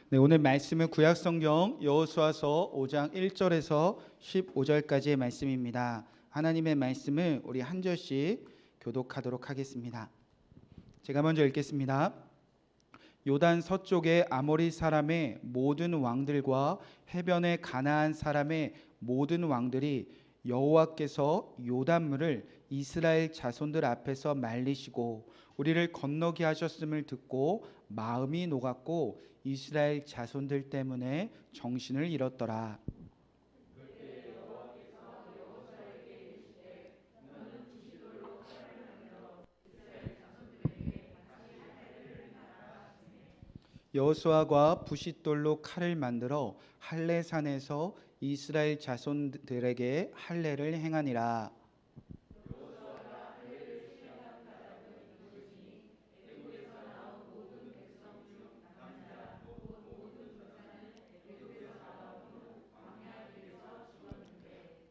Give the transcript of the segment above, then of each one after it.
네, 오늘 말씀은 구약성경 여호수아서 5장 1절에서 15절까지의 말씀입니다. 하나님의 말씀을 우리 한 절씩 교독하도록 하겠습니다. 제가 먼저 읽겠습니다. 요단 서쪽의 아모리 사람의 모든 왕들과 해변의 가나안 사람의 모든 왕들이 여호와께서 요단물을 이스라엘 자손들 앞에서 말리시고 우리를 건너게 하셨음을 듣고 마음이 녹았고 이스라엘 자손들 때문에 정신을 잃었더라. 여호수아가 부싯돌로 칼을 만들어 할례산에서 이스라엘 자손들에게 할례를 행하니라.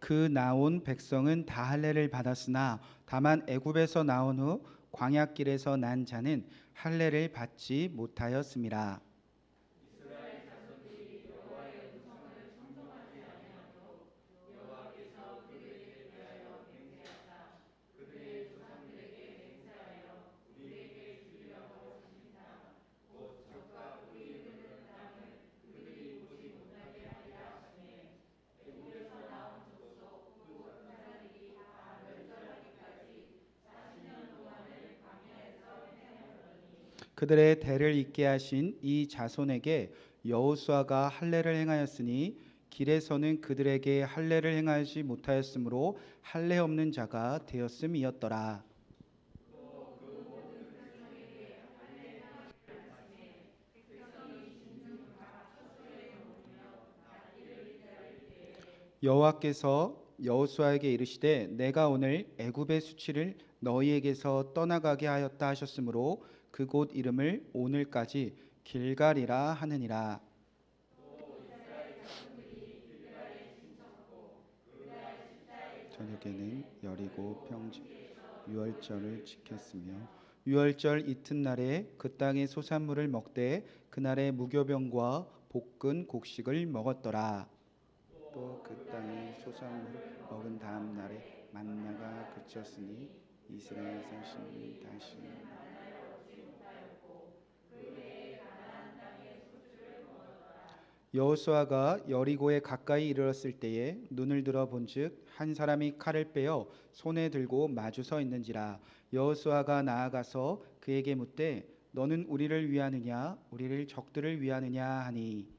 그 나온 백성은 다 할례를 받았으나 다만 애굽에서 나온 후 광야길에서 난 자는 할례를 받지 못하였음이라. 그들의 대를 잇게 하신 이 자손에게 여호수아가 할례를 행하였으니 길에서는 그들에게 할례를 행하지 못하였으므로 할례 없는 자가 되었음이었더라. 여호와께서 여호수아에게 이르시되 내가 오늘 애굽의 수치를 너희에게서 떠나가게 하였다 하셨으므로 그곳 이름을 오늘까지 길갈이라 하느니라. 저녁에는 여리고 평지 유월절을 지켰으며 유월절 이튿날에 그 땅의 소산물을 먹되 그날에 무교병과 볶은 곡식을 먹었더라. 또 그 땅의 소산물을 먹은 다음 날에 만나가 그쳤으니 이스라엘 자손이 다시 여호수아가 여리고에 가까이 이르렀을 때에 눈을 들어 본즉 한 사람이 칼을 빼어 손에 들고 마주 서 있는지라. 여호수아가 나아가서 그에게 묻되 너는 우리를 위하느냐 우리를 적들을 위하느냐 하니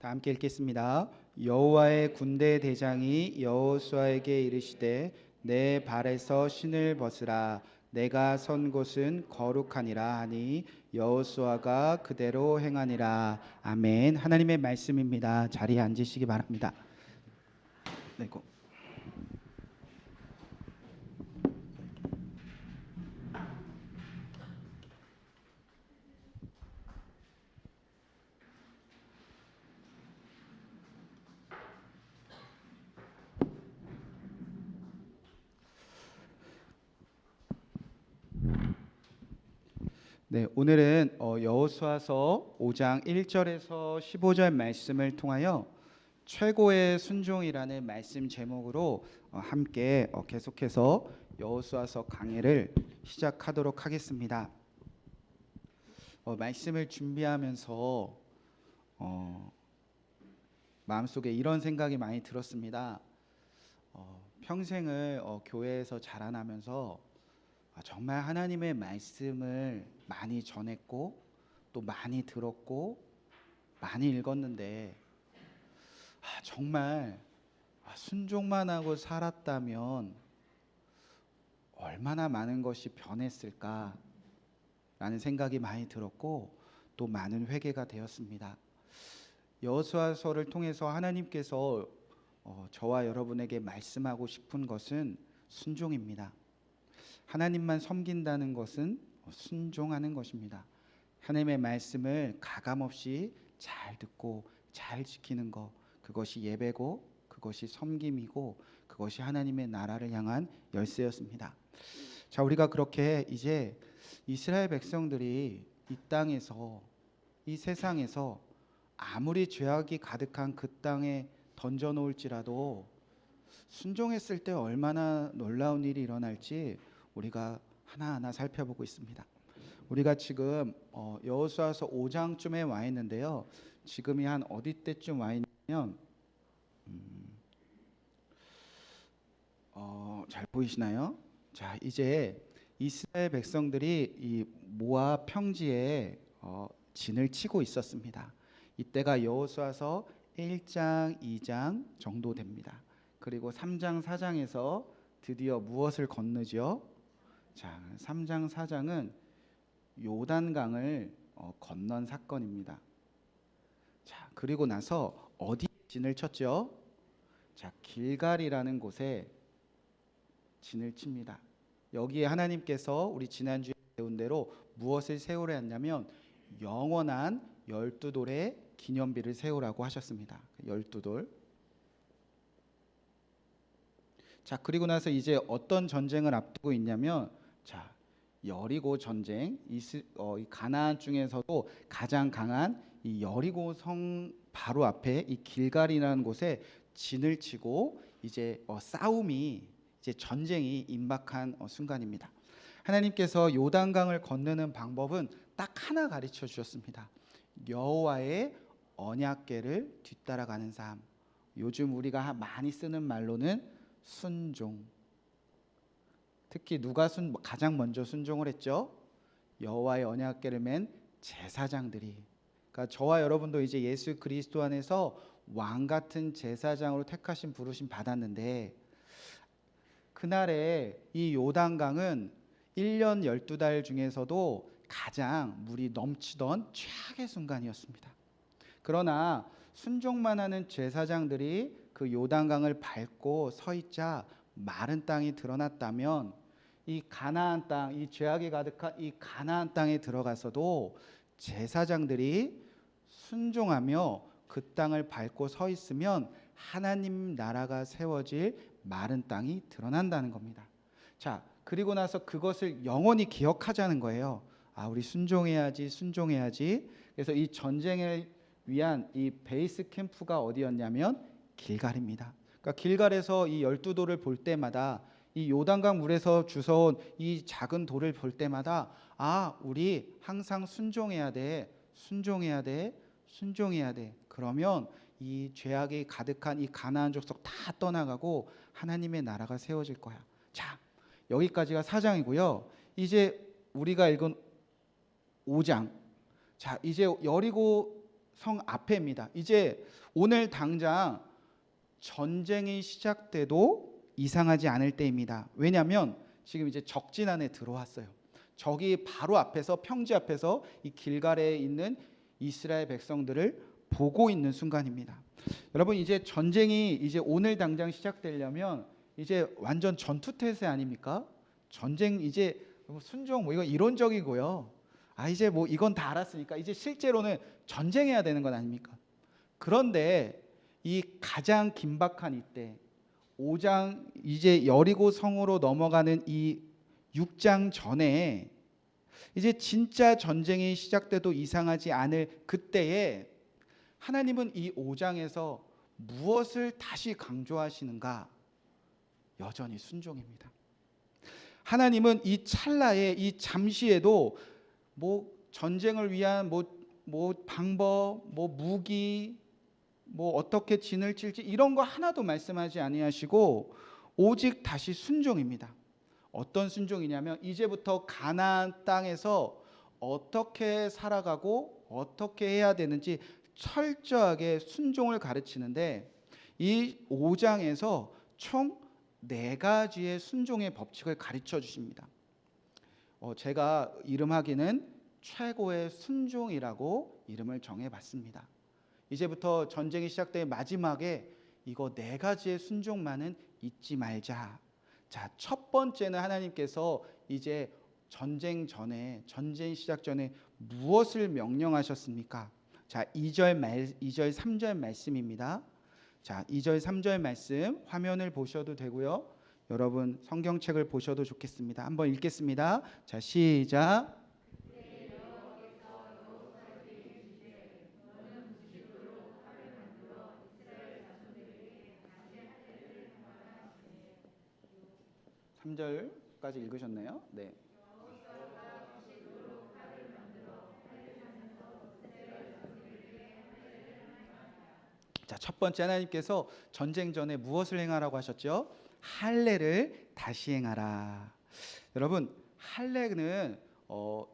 다 함께 읽겠습니다. 여호와의 군대 대장이 여호수아에게 이르시되 내 발에서 신을 벗으라 내가 선 곳은 거룩하니라 하니 여호수아가 그대로 행하니라. 아멘. 하나님의 말씀입니다. 자리에 앉으시기 바랍니다. 네, 네, 오늘은 여호수아서 5장 1절에서 15절 말씀을 통하여 최고의 순종이라는 말씀 제목으로 함께 계속해서 여호수아서 강해를 시작하도록 하겠습니다. 말씀을 준비하면서 마음속에 이런 생각이 많이 들었습니다. 평생을 교회에서 자라나면서 정말 하나님의 말씀을 많이 전했고 또 많이 들었고 많이 읽었는데 정말 순종만 하고 살았다면 얼마나 많은 것이 변했을까 라는 생각이 많이 들었고 또 많은 회개가 되었습니다. 여호수아서를 통해서 하나님께서 저와 여러분에게 말씀하고 싶은 것은 순종입니다. 하나님만 섬긴다는 것은 순종하는 것입니다. 하나님의 말씀을 가감없이 잘 듣고 잘 지키는 것, 그것이 예배고 그것이 섬김이고 그것이 하나님의 나라를 향한 열쇠였습니다. 자, 우리가 그렇게 이제 이스라엘 백성들이 이 땅에서, 이 세상에서 아무리 죄악이 가득한 그 땅에 던져 놓을지라도 순종했을 때 얼마나 놀라운 일이 일어날지 우리가 하나하나 살펴보고 있습니다. 우리가 지금 여호수아서 5장쯤에 와 있는데요. 지금이 한 어디 때쯤 와 있냐면 잘 보이시나요? 자, 이제 이스라엘 백성들이 이 모압 평지에 진을 치고 있었습니다. 이때가 여호수아서 1장, 2장 정도 됩니다. 그리고 3장, 4장에서 드디어 무엇을 건너죠? 자, 3장, 4장은 요단강을 건넌 사건입니다. 자, 그리고 나서 어디 진을 쳤죠? 자, 길갈이라는 곳에 진을 칩니다. 여기에 하나님께서 우리 지난주에 배운 대로 무엇을 세우려 했냐면 영원한 12돌의 기념비를 세우라고 하셨습니다. 12돌. 자, 그리고 나서 이제 어떤 전쟁을 앞두고 있냐면, 자, 여리고 전쟁. 이 가나안 중에서도 가장 강한 이 여리고 성 바로 앞에 이 길갈이라는 곳에 진을 치고 이제 싸움이, 이제 전쟁이 임박한 순간입니다. 하나님께서 요단강을 건너는 방법은 딱 하나 가르쳐 주셨습니다. 여호와의 언약궤를 뒤따라가는 삶. 요즘 우리가 많이 쓰는 말로는 순종. 특히 누가 가장 먼저 순종을 했죠? 여호와의 언약궤를 맨 제사장들이. 그러니까 저와 여러분도 이제 예수 그리스도 안에서 왕 같은 제사장으로 택하심 부르심 받았는데, 그날에 이 요단강은 1년 12달 중에서도 가장 물이 넘치던 최악의 순간이었습니다. 그러나 순종만 하는 제사장들이 그 요단강을 밟고 서 있자 마른 땅이 드러났다면, 이 가나안 땅, 이 죄악이 가득한 이 가나안 땅에 들어가서도 제사장들이 순종하며 그 땅을 밟고 서 있으면 하나님 나라가 세워질 마른 땅이 드러난다는 겁니다. 자, 그리고 나서 그것을 영원히 기억하자는 거예요. 아, 우리 순종해야지, 순종해야지. 그래서 이 전쟁을 위한 이 베이스 캠프가 어디였냐면 길갈입니다. 그러니까 길갈에서 이 12돌을 볼 때마다, 이 요단강 물에서 주워온 이 작은 돌을 볼 때마다, 아, 우리 항상 순종해야 돼, 순종해야 돼, 순종해야 돼. 그러면 이 죄악이 가득한 이 가나안 족속 다 떠나가고 하나님의 나라가 세워질 거야. 자, 여기까지가 4장이고요. 이제 우리가 읽은 5장. 자, 이제 여리고 성 앞에입니다. 이제 오늘 당장 전쟁이 시작돼도 이상하지 않을 때입니다. 왜냐하면 지금 이제 적진안에 들어왔어요. 적이 바로 앞에서, 평지 앞에서 이 길갈에 있는 이스라엘 백성들을 보고 있는 순간입니다. 여러분, 이제 전쟁이 이제 오늘 당장 시작되려면 이제 완전 전투태세 아닙니까? 전쟁 이제 순종 뭐 이건 이론적이고요. 아, 이제 뭐 이건 다 알았으니까 이제 실제로는 전쟁해야 되는 건 아닙니까? 그런데 이 가장 긴박한 이때 5장, 이제 여리고 성으로 넘어가는 이 6장 전에 이제 진짜 전쟁이 시작돼도 이상하지 않을 그때에 하나님은 이 5장에서 무엇을 다시 강조하시는가? 여전히 순종입니다. 하나님은 이 찰나에, 이 잠시에도 뭐 전쟁을 위한 뭐 방법, 뭐 무기, 뭐 어떻게 진을 칠지 이런 거 하나도 말씀하지 아니하시고 오직 다시 순종입니다. 어떤 순종이냐면 이제부터 가나안 땅에서 어떻게 살아가고 어떻게 해야 되는지 철저하게 순종을 가르치는데, 이 5장에서 총 4가지의 순종의 법칙을 가르쳐 주십니다. 제가 이름하기는 최고의 순종이라고 이름을 정해봤습니다. 이제부터 전쟁이 시작될 마지막에 이거 4가지의 순종만은 잊지 말자. 자, 첫 번째는 하나님께서 이제 전쟁 시작 전에 무엇을 명령하셨습니까? 자, 2절 3절 말씀입니다. 자, 2절 3절 말씀 화면을 보셔도 되고요. 여러분 성경책을 보셔도 좋겠습니다. 한번 읽겠습니다. 자, 시작. 삼절까지 읽으셨나요? 네. 자, 첫 번째 하나님께서 전쟁 전에 무엇을 행하라고 하셨죠? 할례를 다시 행하라. 여러분, 할례는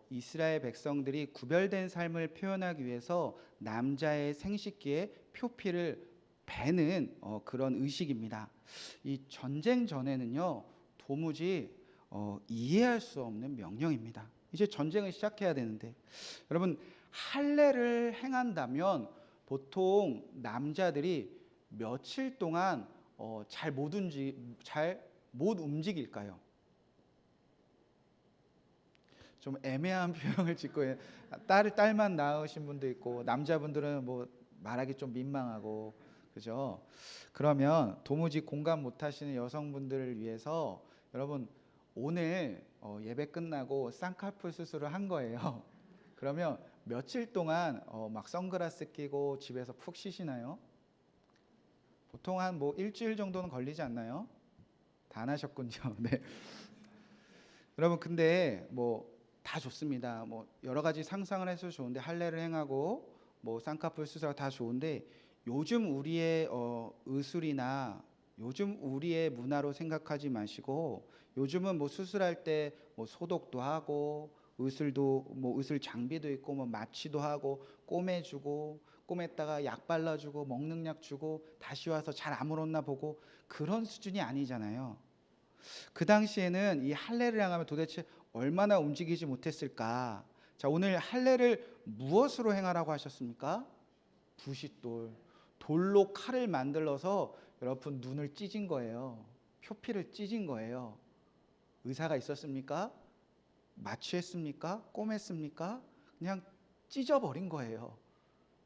이스라엘 백성들이 구별된 삶을 표현하기 위해서 남자의 생식기에 표피를 베는 그런 의식입니다. 이 전쟁 전에는요, 도무지 이해할 수 없는 명령입니다. 이제 전쟁을 시작해야 되는데, 여러분, 할례를 행한다면 보통 남자들이 며칠 동안 잘 못 움직일까요? 좀 애매한 표현을 짓고 딸만 낳으신 분도 있고 남자분들은 뭐 말하기 좀 민망하고 그죠? 그러면 도무지 공감 못하시는 여성분들을 위해서 여러분 오늘 예배 끝나고 쌍꺼풀 수술을 한 거예요. 그러면 며칠 동안 막 선글라스 끼고 집에서 푹 쉬시나요? 보통 한 뭐 일주일 정도는 걸리지 않나요? 다 안 하셨군요. 네. 여러분 근데 뭐 다 좋습니다. 뭐 여러 가지 상상을 해서 좋은데 할례를 행하고 뭐 쌍꺼풀 수술 다 좋은데 요즘 우리의 의술이나 요즘 우리의 문화로 생각하지 마시고 요즘은 뭐 수술할 때 뭐 소독도 하고 의술도 뭐 의술 장비도 있고 뭐 마취도 하고 꼬매주고 꼬맸다가 약 발라주고 먹는 약 주고 다시 와서 잘 아물었나 보고 그런 수준이 아니잖아요. 그 당시에는 이 할례를 행하면 도대체 얼마나 움직이지 못했을까? 자, 오늘 할례를 무엇으로 행하라고 하셨습니까? 부싯돌, 돌로 칼을 만들어서 여러분 눈을 찢은 거예요. 표피를 찢은 거예요. 의사가 있었습니까? 마취했습니까? 꼬맸습니까? 그냥 찢어버린 거예요.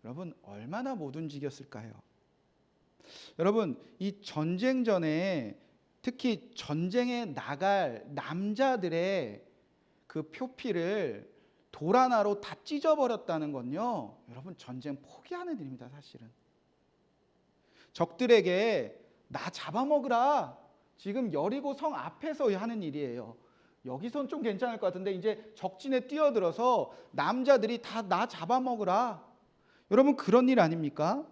여러분 얼마나 못 움직였을까요? 여러분 이 전쟁 전에 특히 전쟁에 나갈 남자들의 그 표피를 돌 하나로 다 찢어버렸다는 건요, 여러분 전쟁 포기하는 일입니다. 사실은 적들에게 나 잡아먹으라, 지금 여리고 성 앞에서 하는 일이에요. 여기선 좀 괜찮을 것 같은데 이제 적진에 뛰어들어서 남자들이 다 나 잡아먹으라. 여러분 그런 일 아닙니까?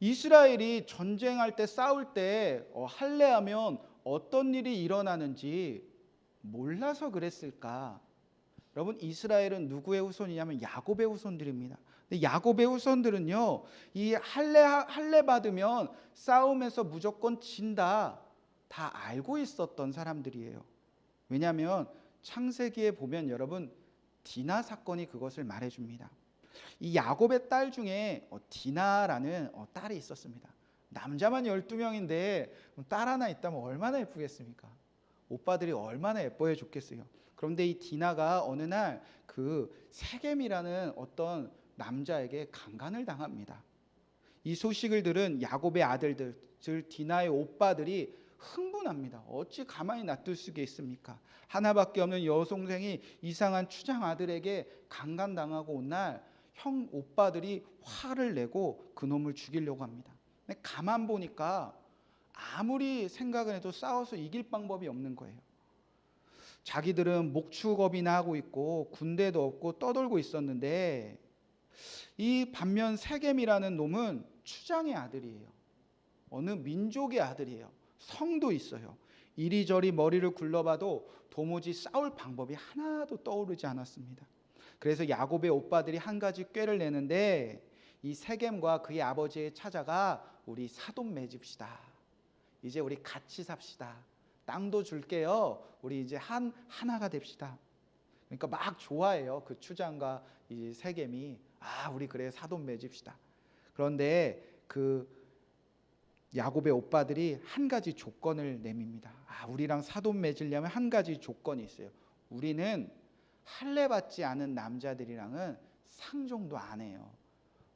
이스라엘이 전쟁할 때 싸울 때 할례하면 어떤 일이 일어나는지 몰라서 그랬을까? 여러분 이스라엘은 누구의 후손이냐면 야곱의 후손들입니다. 근데 야곱의 후손들은요, 이 할례 받으면 싸움에서 무조건 진다 다 알고 있었던 사람들이에요. 왜냐하면 창세기에 보면 여러분 디나 사건이 그것을 말해줍니다. 이 야곱의 딸 중에 디나라는 딸이 있었습니다. 남자만 12명인데 딸 하나 있다면 얼마나 예쁘겠습니까? 오빠들이 얼마나 예뻐해 줬겠어요. 그런데 이 디나가 어느 날 그 세겜이라는 어떤 남자에게 강간을 당합니다. 이 소식을 들은 야곱의 아들들, 즉 디나의 오빠들이 흥분합니다. 어찌 가만히 놔둘 수가 있습니까? 하나밖에 없는 여동생이 이상한 추장 아들에게 강간당하고 온 날 형 오빠들이 화를 내고 그놈을 죽이려고 합니다. 근데 가만 보니까 아무리 생각을 해도 싸워서 이길 방법이 없는 거예요. 자기들은 목축업이나 하고 있고 군대도 없고 떠돌고 있었는데 이 반면 세겜이라는 놈은 추장의 아들이에요. 어느 민족의 아들이에요. 성도 있어요. 이리저리 머리를 굴러봐도 도무지 싸울 방법이 하나도 떠오르지 않았습니다. 그래서 야곱의 오빠들이 한 가지 꾀를 내는데 이 세겜과 그의 아버지에 찾아가 우리 사돈 맺읍시다. 이제 우리 같이 삽시다. 땅도 줄게요. 우리 이제 하나가 됩시다. 그러니까 막 좋아해요. 그 추장과 이 세겜이 우리 그래 사돈 맺읍시다. 그런데 그 야곱의 오빠들이 한 가지 조건을 내밉니다. 우리랑 사돈 맺으려면 한 가지 조건이 있어요. 우리는 할례 받지 않은 남자들이랑은 상종도 안 해요.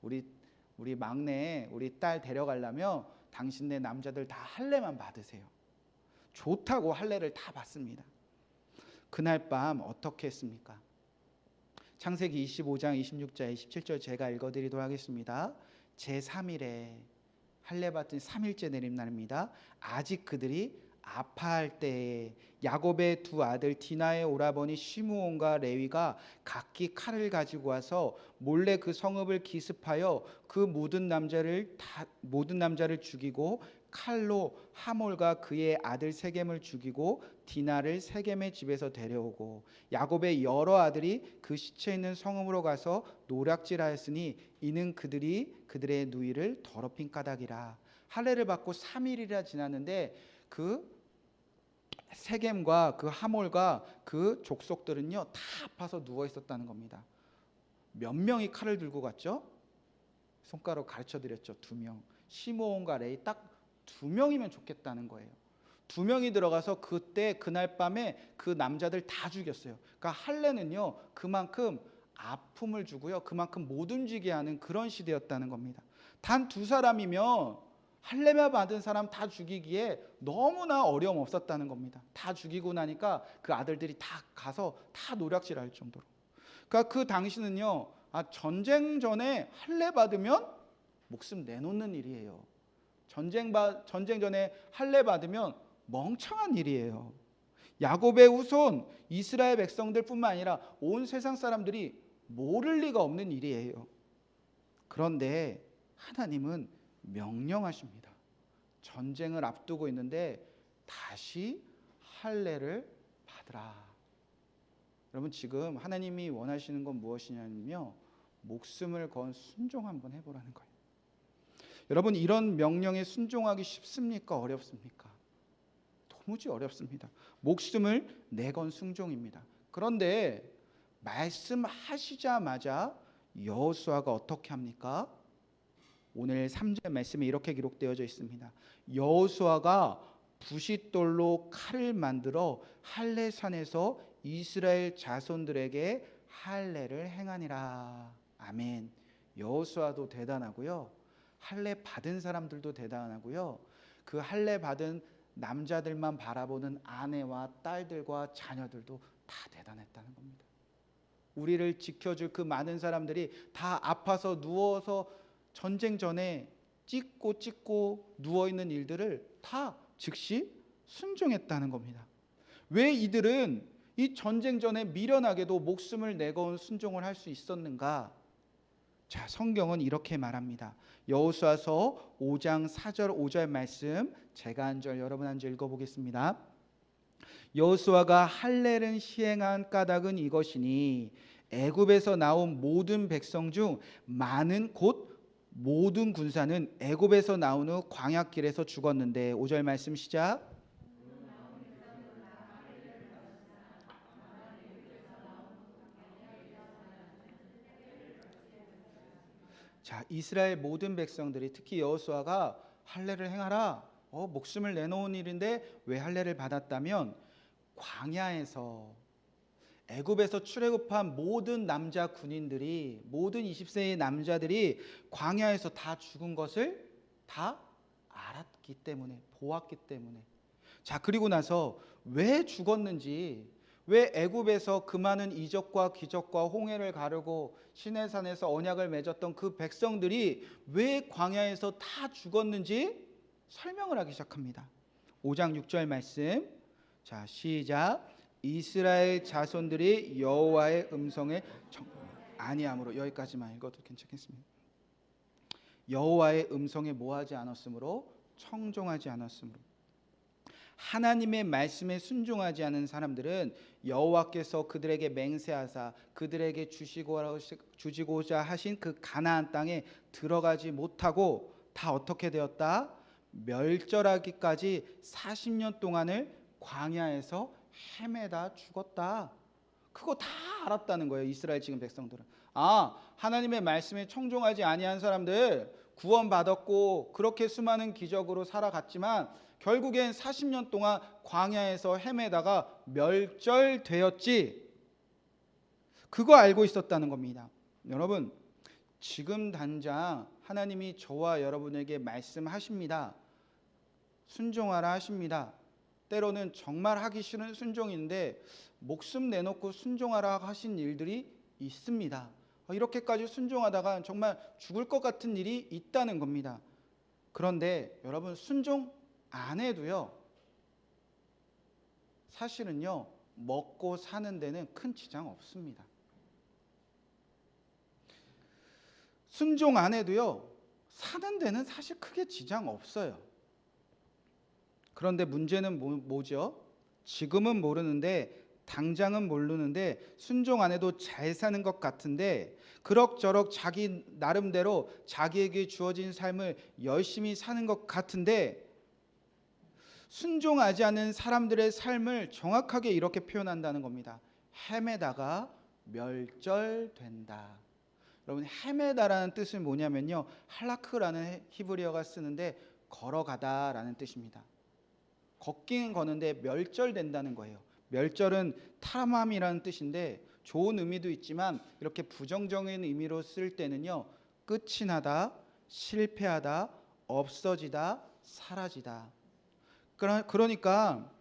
우리 막내 우리 딸 데려가려면 당신네 남자들 다 할례만 받으세요. 좋다고 할례를 다 받습니다. 그날 밤 어떻게 했습니까? 창세기 25장 26절 27절 제가 읽어드리도록 하겠습니다. 제3일에 할례 받은 3일째 내린 날입니다. 아직 그들이 아파할 때에 야곱의 두 아들 디나의 오라버니 시므온과 레위가 각기 칼을 가지고 와서 몰래 그 성읍을 기습하여 그 모든 남자를 죽이고 칼로 하몰과 그의 아들 세겜을 죽이고 디나를 세겜의 집에서 데려오고 야곱의 여러 아들이 그 시체 있는 성읍으로 가서 노략질하였으니 이는 그들이 그들의 누이를 더럽힌 까닭이라. 할례를 받고 3일이라 지났는데 그 세겜과 그 하몰과 그 족속들은요 다 아파서 누워 있었다는 겁니다. 몇 명이 칼을 들고 갔죠? 손가락 가르쳐 드렸죠. 2명. 시므온과 레위 딱 2명이면 좋겠다는 거예요. 2명이 들어가서 그날 밤에 그 남자들 다 죽였어요. 그러니까 할례는요 그만큼 아픔을 주고요 그만큼 못 움직이게 하는 그런 시대였다는 겁니다. 단 2사람이면 할례만 받은 사람 다 죽이기에 너무나 어려움 없었다는 겁니다. 다 죽이고 나니까 그 아들들이 다 가서 다 노략질할 정도로. 그러니까 그 당시는요 전쟁 전에 할례 받으면 목숨 내놓는 일이에요. 전쟁 전에 할례 받으면 멍청한 일이에요. 야곱의 후손 이스라엘 백성들뿐만 아니라 온 세상 사람들이 모를 리가 없는 일이에요. 그런데 하나님은 명령하십니다. 전쟁을 앞두고 있는데 다시 할례를 받으라. 여러분 지금 하나님이 원하시는 건 무엇이냐면요 목숨을 건 순종 한번 해보라는 거예요. 여러분 이런 명령에 순종하기 쉽습니까? 어렵습니까? 도무지 어렵습니다. 목숨을 내건 순종입니다. 그런데 말씀하시자마자 여호수아가 어떻게 합니까? 오늘 3절 말씀에 이렇게 기록되어져 있습니다. 여호수아가 부싯돌로 칼을 만들어 할례산에서 이스라엘 자손들에게 할례를 행하니라. 아멘. 여호수아도 대단하고요. 할례 받은 사람들도 대단하고요. 그 할례 받은 남자들만 바라보는 아내와 딸들과 자녀들도 다 대단했다는 겁니다. 우리를 지켜줄 그 많은 사람들이 다 아파서 누워서 전쟁 전에 찢고 누워있는 일들을 다 즉시 순종했다는 겁니다. 왜 이들은 이 전쟁 전에 미련하게도 목숨을 내건 순종을 할 수 있었는가? 자, 성경은 이렇게 말합니다. 여호수아서 5장 4절 5절 말씀 제가 한 절 여러분 한 절 읽어보겠습니다. 여호수아가 할례를 시행한 까닭은 이것이니 애굽에서 나온 모든 백성 중 많은 곧 모든 군사는 애굽에서 나온 후 광야길에서 죽었는데 5절 말씀 시작. 자, 이스라엘 모든 백성들이 특히 여호수아가 할례를 행하라. 목숨을 내놓은 일인데 왜 할례를 받았다면 광야에서 애굽에서 출애굽한 모든 남자 군인들이 모든 20세의 남자들이 광야에서 다 죽은 것을 다 알았기 때문에 보았기 때문에 자 그리고 나서 왜 죽었는지 왜 애굽에서 그 많은 이적과 기적과 홍해를 가르고 시내산에서 언약을 맺었던 그 백성들이 왜 광야에서 다 죽었는지 설명을 하기 시작합니다. 5장 6절 말씀 자 시작. 이스라엘 자손들이 여호와의 음성에 아니함으로 여기까지만 읽어도 괜찮겠습니다. 여호와의 음성에 뭐하지 않았으므로 청종하지 않았으므로 하나님의 말씀에 순종하지 않은 사람들은 여호와께서 그들에게 맹세하사 그들에게 주시고자 하신 그 가나안 땅에 들어가지 못하고 다 어떻게 되었다? 멸절하기까지 40년 동안을 광야에서 헤매다 죽었다. 그거 다 알았다는 거예요. 이스라엘 지금 백성들은. 하나님의 말씀에 청종하지 아니한 사람들 구원받았고 그렇게 수많은 기적으로 살아갔지만 결국엔 40년 동안 광야에서 헤매다가 멸절되었지. 그거 알고 있었다는 겁니다. 여러분, 지금 당장 하나님이 저와 여러분에게 말씀하십니다. 순종하라 하십니다. 때로는 정말 하기 싫은 순종인데 목숨 내놓고 순종하라 하신 일들이 있습니다. 이렇게까지 순종하다가 정말 죽을 것 같은 일이 있다는 겁니다. 그런데 여러분, 순종 안 해도요, 사실은요, 먹고 사는 데는 큰 지장 없습니다. 순종 안 해도요, 사는 데는 사실 크게 지장 없어요. 그런데 문제는 뭐죠? 지금은 모르는데, 당장은 모르는데 순종 안 해도 잘 사는 것 같은데, 그럭저럭 자기 나름대로 자기에게 주어진 삶을 열심히 사는 것 같은데, 순종하지 않는 사람들의 삶을 정확하게 이렇게 표현한다는 겁니다. 헤매다가 멸절된다. 여러분, 헤매다라는 뜻은 뭐냐면요, 할라크라는 히브리어가 쓰는데 걸어가다라는 뜻입니다. 걷긴 거는데 멸절된다는 거예요. 멸절은 탐함이라는 뜻인데 좋은 의미도 있지만 이렇게 부정적인 의미로 쓸 때는요, 끝이 나다, 실패하다, 없어지다, 사라지다. 그러니까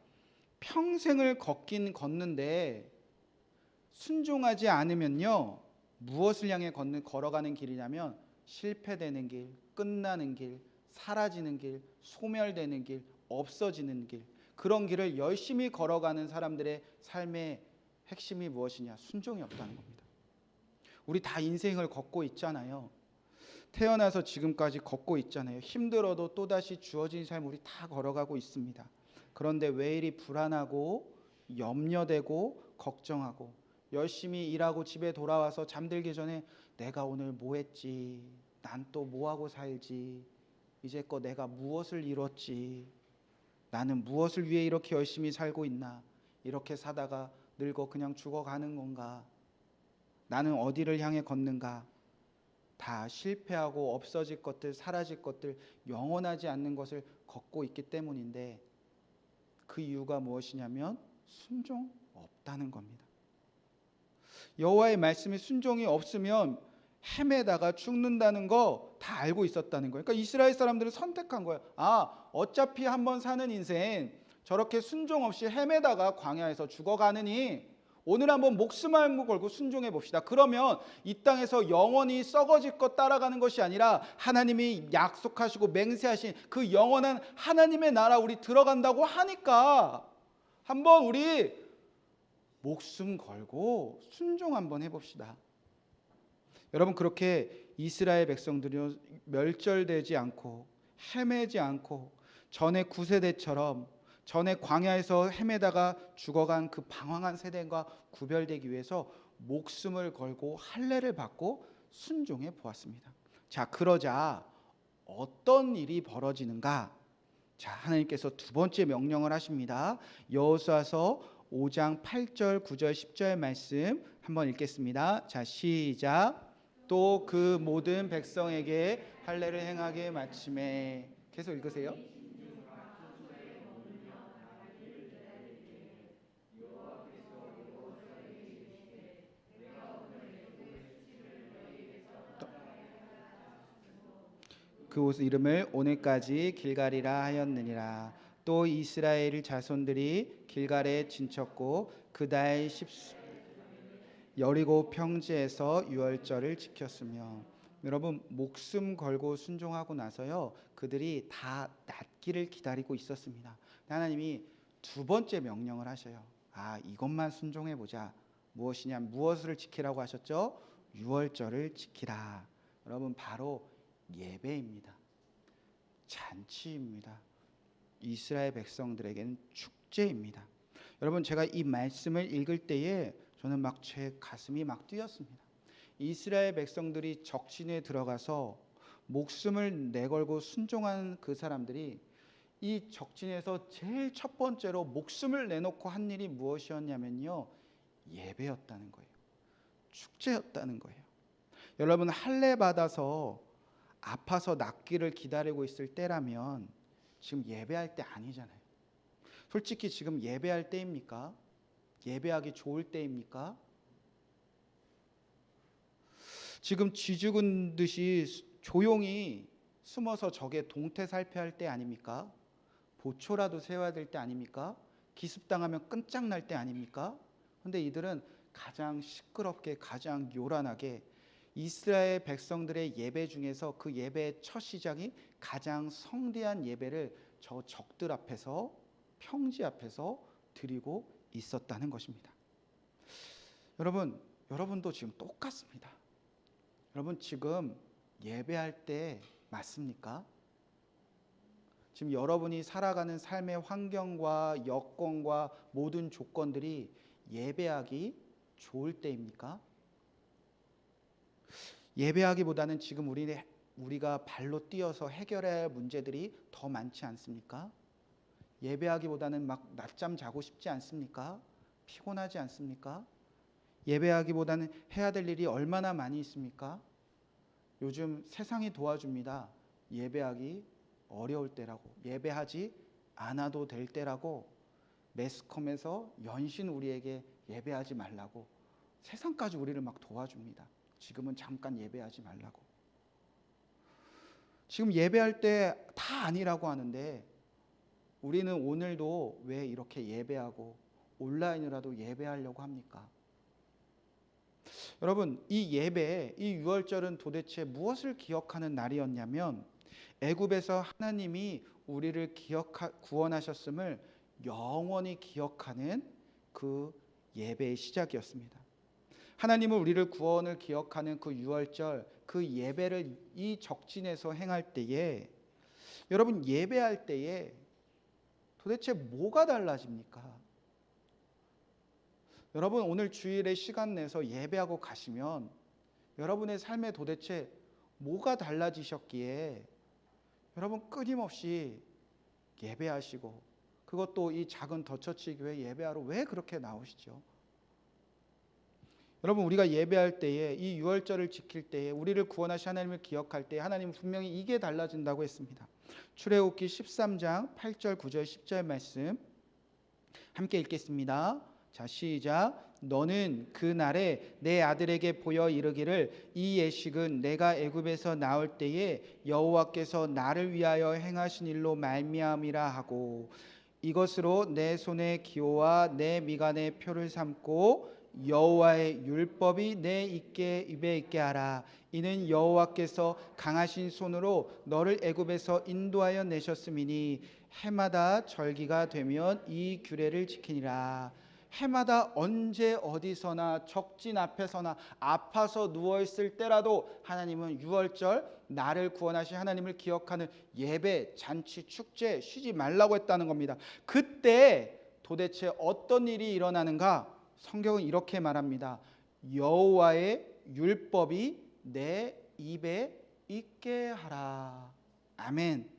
평생을 걷긴 걷는데 순종하지 않으면요, 무엇을 향해 걸어가는 길이냐면 실패되는 길, 끝나는 길, 사라지는 길, 소멸되는 길, 없어지는 길, 그런 길을 열심히 걸어가는 사람들의 삶의 핵심이 무엇이냐? 순종이 없다는 겁니다. 우리 다 인생을 걷고 있잖아요. 태어나서 지금까지 걷고 있잖아요. 힘들어도 또다시 주어진 삶 우리 다 걸어가고 있습니다. 그런데 왜 이리 불안하고 염려되고 걱정하고, 열심히 일하고 집에 돌아와서 잠들기 전에 내가 오늘 뭐 했지? 난 또 뭐 하고 살지? 이제껏 내가 무엇을 이뤘지? 나는 무엇을 위해 이렇게 열심히 살고 있나? 이렇게 사다가 늙어 그냥 죽어가는 건가? 나는 어디를 향해 걷는가? 다 실패하고 없어질 것들, 사라질 것들, 영원하지 않는 것을 걷고 있기 때문인데, 그 이유가 무엇이냐면 순종 없다는 겁니다. 여호와의 말씀에 순종이 없으면 헤매다가 죽는다는 거 다 알고 있었다는 거예요. 그러니까 이스라엘 사람들은 선택한 거예요. 어차피 한번 사는 인생 저렇게 순종 없이 헤매다가 광야에서 죽어가느니 오늘 한번 목숨 한번 걸고 순종해 봅시다. 그러면 이 땅에서 영원히 썩어질 것 따라가는 것이 아니라 하나님이 약속하시고 맹세하신 그 영원한 하나님의 나라 우리 들어간다고 하니까 한번 우리 목숨 걸고 순종 한번 해봅시다. 여러분, 그렇게 이스라엘 백성들이 멸절되지 않고 헤매지 않고 전에 9세대처럼 전에 광야에서 헤매다가 죽어간 그 방황한 세대과 구별되기 위해서 목숨을 걸고 할례를 받고 순종해 보았습니다. 자, 그러자 어떤 일이 벌어지는가? 자, 하나님께서 두 번째 명령을 하십니다. 여호수아서 5장 8절, 9절, 10절 말씀 한번 읽겠습니다. 자, 시작. 또 그 모든 백성에게 할례를 행하게 마침에, 계속 읽으세요. 그 옷 이름을 오늘까지 길갈이라 하였느니라. 또 이스라엘 자손들이 길갈에 진쳤고 그달 여리고 평지에서 유월절을 지켰으며. 여러분, 목숨 걸고 순종하고 나서요, 그들이 다 낫기를 기다리고 있었습니다. 하나님이 두 번째 명령을 하셔요. 이것만 순종해 보자. 무엇이냐? 무엇을 지키라고 하셨죠? 유월절을 지키라. 여러분, 바로 예배입니다. 잔치입니다. 이스라엘 백성들에게는 축제입니다. 여러분, 제가 이 말씀을 읽을 때에 저는 막 제 가슴이 막 뛰었습니다. 이스라엘 백성들이 적진에 들어가서 목숨을 내걸고 순종한 그 사람들이 이 적진에서 제일 첫 번째로 목숨을 내놓고 한 일이 무엇이었냐면요, 예배였다는 거예요. 축제였다는 거예요. 여러분, 할례 받아서 아파서 낫기를 기다리고 있을 때라면 지금 예배할 때 아니잖아요. 솔직히 지금 예배할 때입니까? 예배하기 좋을 때입니까? 지금 쥐 죽은 듯이 조용히 숨어서 적의 동태살피할 때 아닙니까? 보초라도 세워야 될 때 아닙니까? 기습당하면 끝장날 때 아닙니까? 근데 이들은 가장 시끄럽게, 가장 요란하게 이스라엘 백성들의 예배 중에서 그 예배의 첫 시작이 가장 성대한 예배를 저 적들 앞에서, 평지 앞에서 드리고 있었다는 것입니다. 여러분도 지금 똑같습니다. 여러분 지금 예배할 때 맞습니까? 지금 여러분이 살아가는 삶의 환경과 여건과 모든 조건들이 예배하기 좋을 때입니까? 예배하기보다는 지금 우리가 발로 뛰어서 해결해야 할 문제들이 더 많지 않습니까? 예배하기보다는 막 낮잠 자고 싶지 않습니까? 피곤하지 않습니까? 예배하기보다는 해야 될 일이 얼마나 많이 있습니까? 요즘 세상이 도와줍니다. 예배하기 어려울 때라고, 예배하지 않아도 될 때라고, 매스컴에서 연신 우리에게 예배하지 말라고 세상까지 우리를 막 도와줍니다. 지금은 잠깐 예배하지 말라고. 지금 예배할 때 다 아니라고 하는데 우리는 오늘도 왜 이렇게 예배하고 온라인으로라도 예배하려고 합니까? 여러분, 이 예배, 이 유월절은 도대체 무엇을 기억하는 날이었냐면 애굽에서 하나님이 우리를 구원하셨음을 영원히 기억하는 그 예배의 시작이었습니다. 하나님은 우리를 구원을 기억하는 그 유월절, 그 예배를 이 적진에서 행할 때에, 여러분 예배할 때에 도대체 뭐가 달라집니까? 여러분 오늘 주일에 시간 내서 예배하고 가시면 여러분의 삶에 도대체 뭐가 달라지셨기에 여러분 끊임없이 예배하시고, 그것도 이 작은 더처치 교회 예배하러 왜 그렇게 나오시죠? 여러분 우리가 예배할 때에, 이 유월절을 지킬 때에, 우리를 구원하신 하나님을 기억할 때에 하나님은 분명히 이게 달라진다고 했습니다. 출애굽기 13장 8절 9절 10절 말씀 함께 읽겠습니다. 자, 시작. 너는 그 날에 내 아들에게 보여 이르기를 이 예식은 내가 애굽에서 나올 때에 여호와께서 나를 위하여 행하신 일로 말미암이라 하고, 이것으로 내 손의 기호와 내 미간의 표를 삼고 여호와의 율법이 내 입에 있게 하라. 이는 여호와께서 강하신 손으로 너를 애굽에서 인도하여 내셨음이니 해마다 절기가 되면 이 규례를 지키니라. 해마다 언제 어디서나 적진 앞에서나 아파서 누워있을 때라도 하나님은 유월절 나를 구원하신 하나님을 기억하는 예배, 잔치, 축제 쉬지 말라고 했다는 겁니다. 그때 도대체 어떤 일이 일어나는가? 성경은 이렇게 말합니다. 여호와의 율법이 내 입에 있게 하라. 아멘.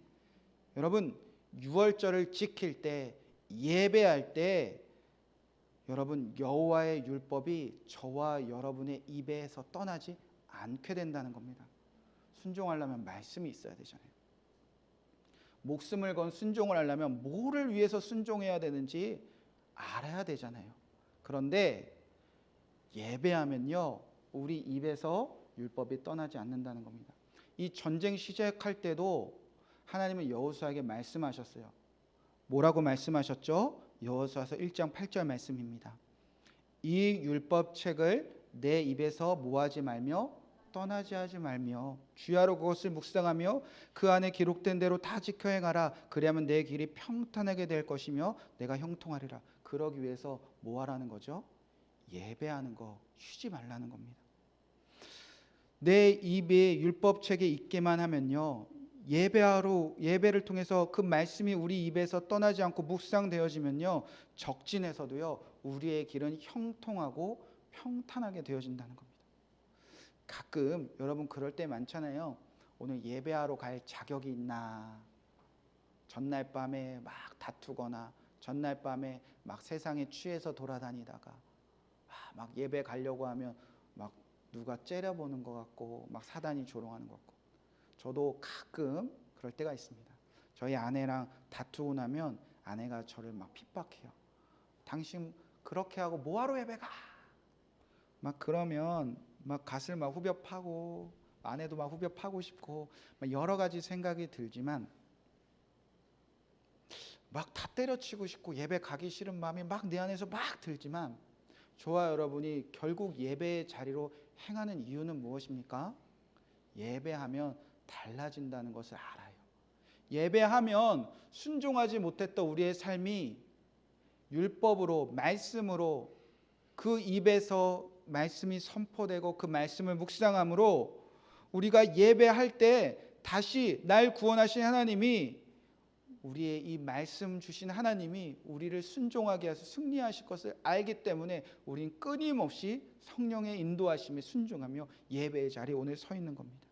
여러분 유월절을 지킬 때, 예배할 때 여러분 여호와의 율법이 저와 여러분의 입에서 떠나지 않게 된다는 겁니다. 순종하려면 말씀이 있어야 되잖아요. 목숨을 건 순종을 하려면 뭐를 위해서 순종해야 되는지 알아야 되잖아요. 그런데 예배하면요 우리 입에서 율법이 떠나지 않는다는 겁니다. 이 전쟁 시작할 때도 하나님은 여호수아에게 말씀하셨어요. 뭐라고 말씀하셨죠? 여호수아서 1장 8절 말씀입니다. 이 율법책을 내 입에서 뭐하지 말며 떠나지 하지 말며 주야로 그것을 묵상하며 그 안에 기록된 대로 다 지켜 행하라. 그리하면 내 길이 평탄하게 될 것이며 내가 형통하리라. 그러기 위해서 뭐 하라는 거죠? 예배하는 거 쉬지 말라는 겁니다. 내 입에 율법책에 있게만 하면요 예배를 통해서 그 말씀이 우리 입에서 떠나지 않고 묵상되어지면요 적진에서도요 우리의 길은 형통하고 평탄하게 되어진다는 겁니다. 가끔 여러분 그럴 때 많잖아요. 오늘 예배하러 갈 자격이 있나, 전날 밤에 막 다투거나 전날 밤에 막 세상에 취해서 돌아다니다가 막 예배 가려고 하면 막 누가 째려보는 것 같고 막 사단이 조롱하는 것 같고, 저도 가끔 그럴 때가 있습니다. 저희 아내랑 다투고 나면 아내가 저를 막 핍박해요. 당신 그렇게 하고 뭐하러 예배 가? 막 그러면 막 갓을 막 후벼 파고 아내도 막 후벼 파고 싶고 막 여러 가지 생각이 들지만 막 다 때려치고 싶고 예배 가기 싫은 마음이 막 내 안에서 막 들지만 저와 여러분이 결국 예배의 자리로 행하는 이유는 무엇입니까? 예배하면 달라진다는 것을 알아요. 예배하면 순종하지 못했던 우리의 삶이 율법으로 말씀으로 그 입에서 말씀이 선포되고 그 말씀을 묵상함으로 우리가 예배할 때 다시 날 구원하신 하나님이 우리의 이 말씀 주신 하나님이 우리를 순종하게 해서 승리하실 것을 알기 때문에 우린 끊임없이 성령의 인도하심에 순종하며 예배의 자리에 오늘 서 있는 겁니다.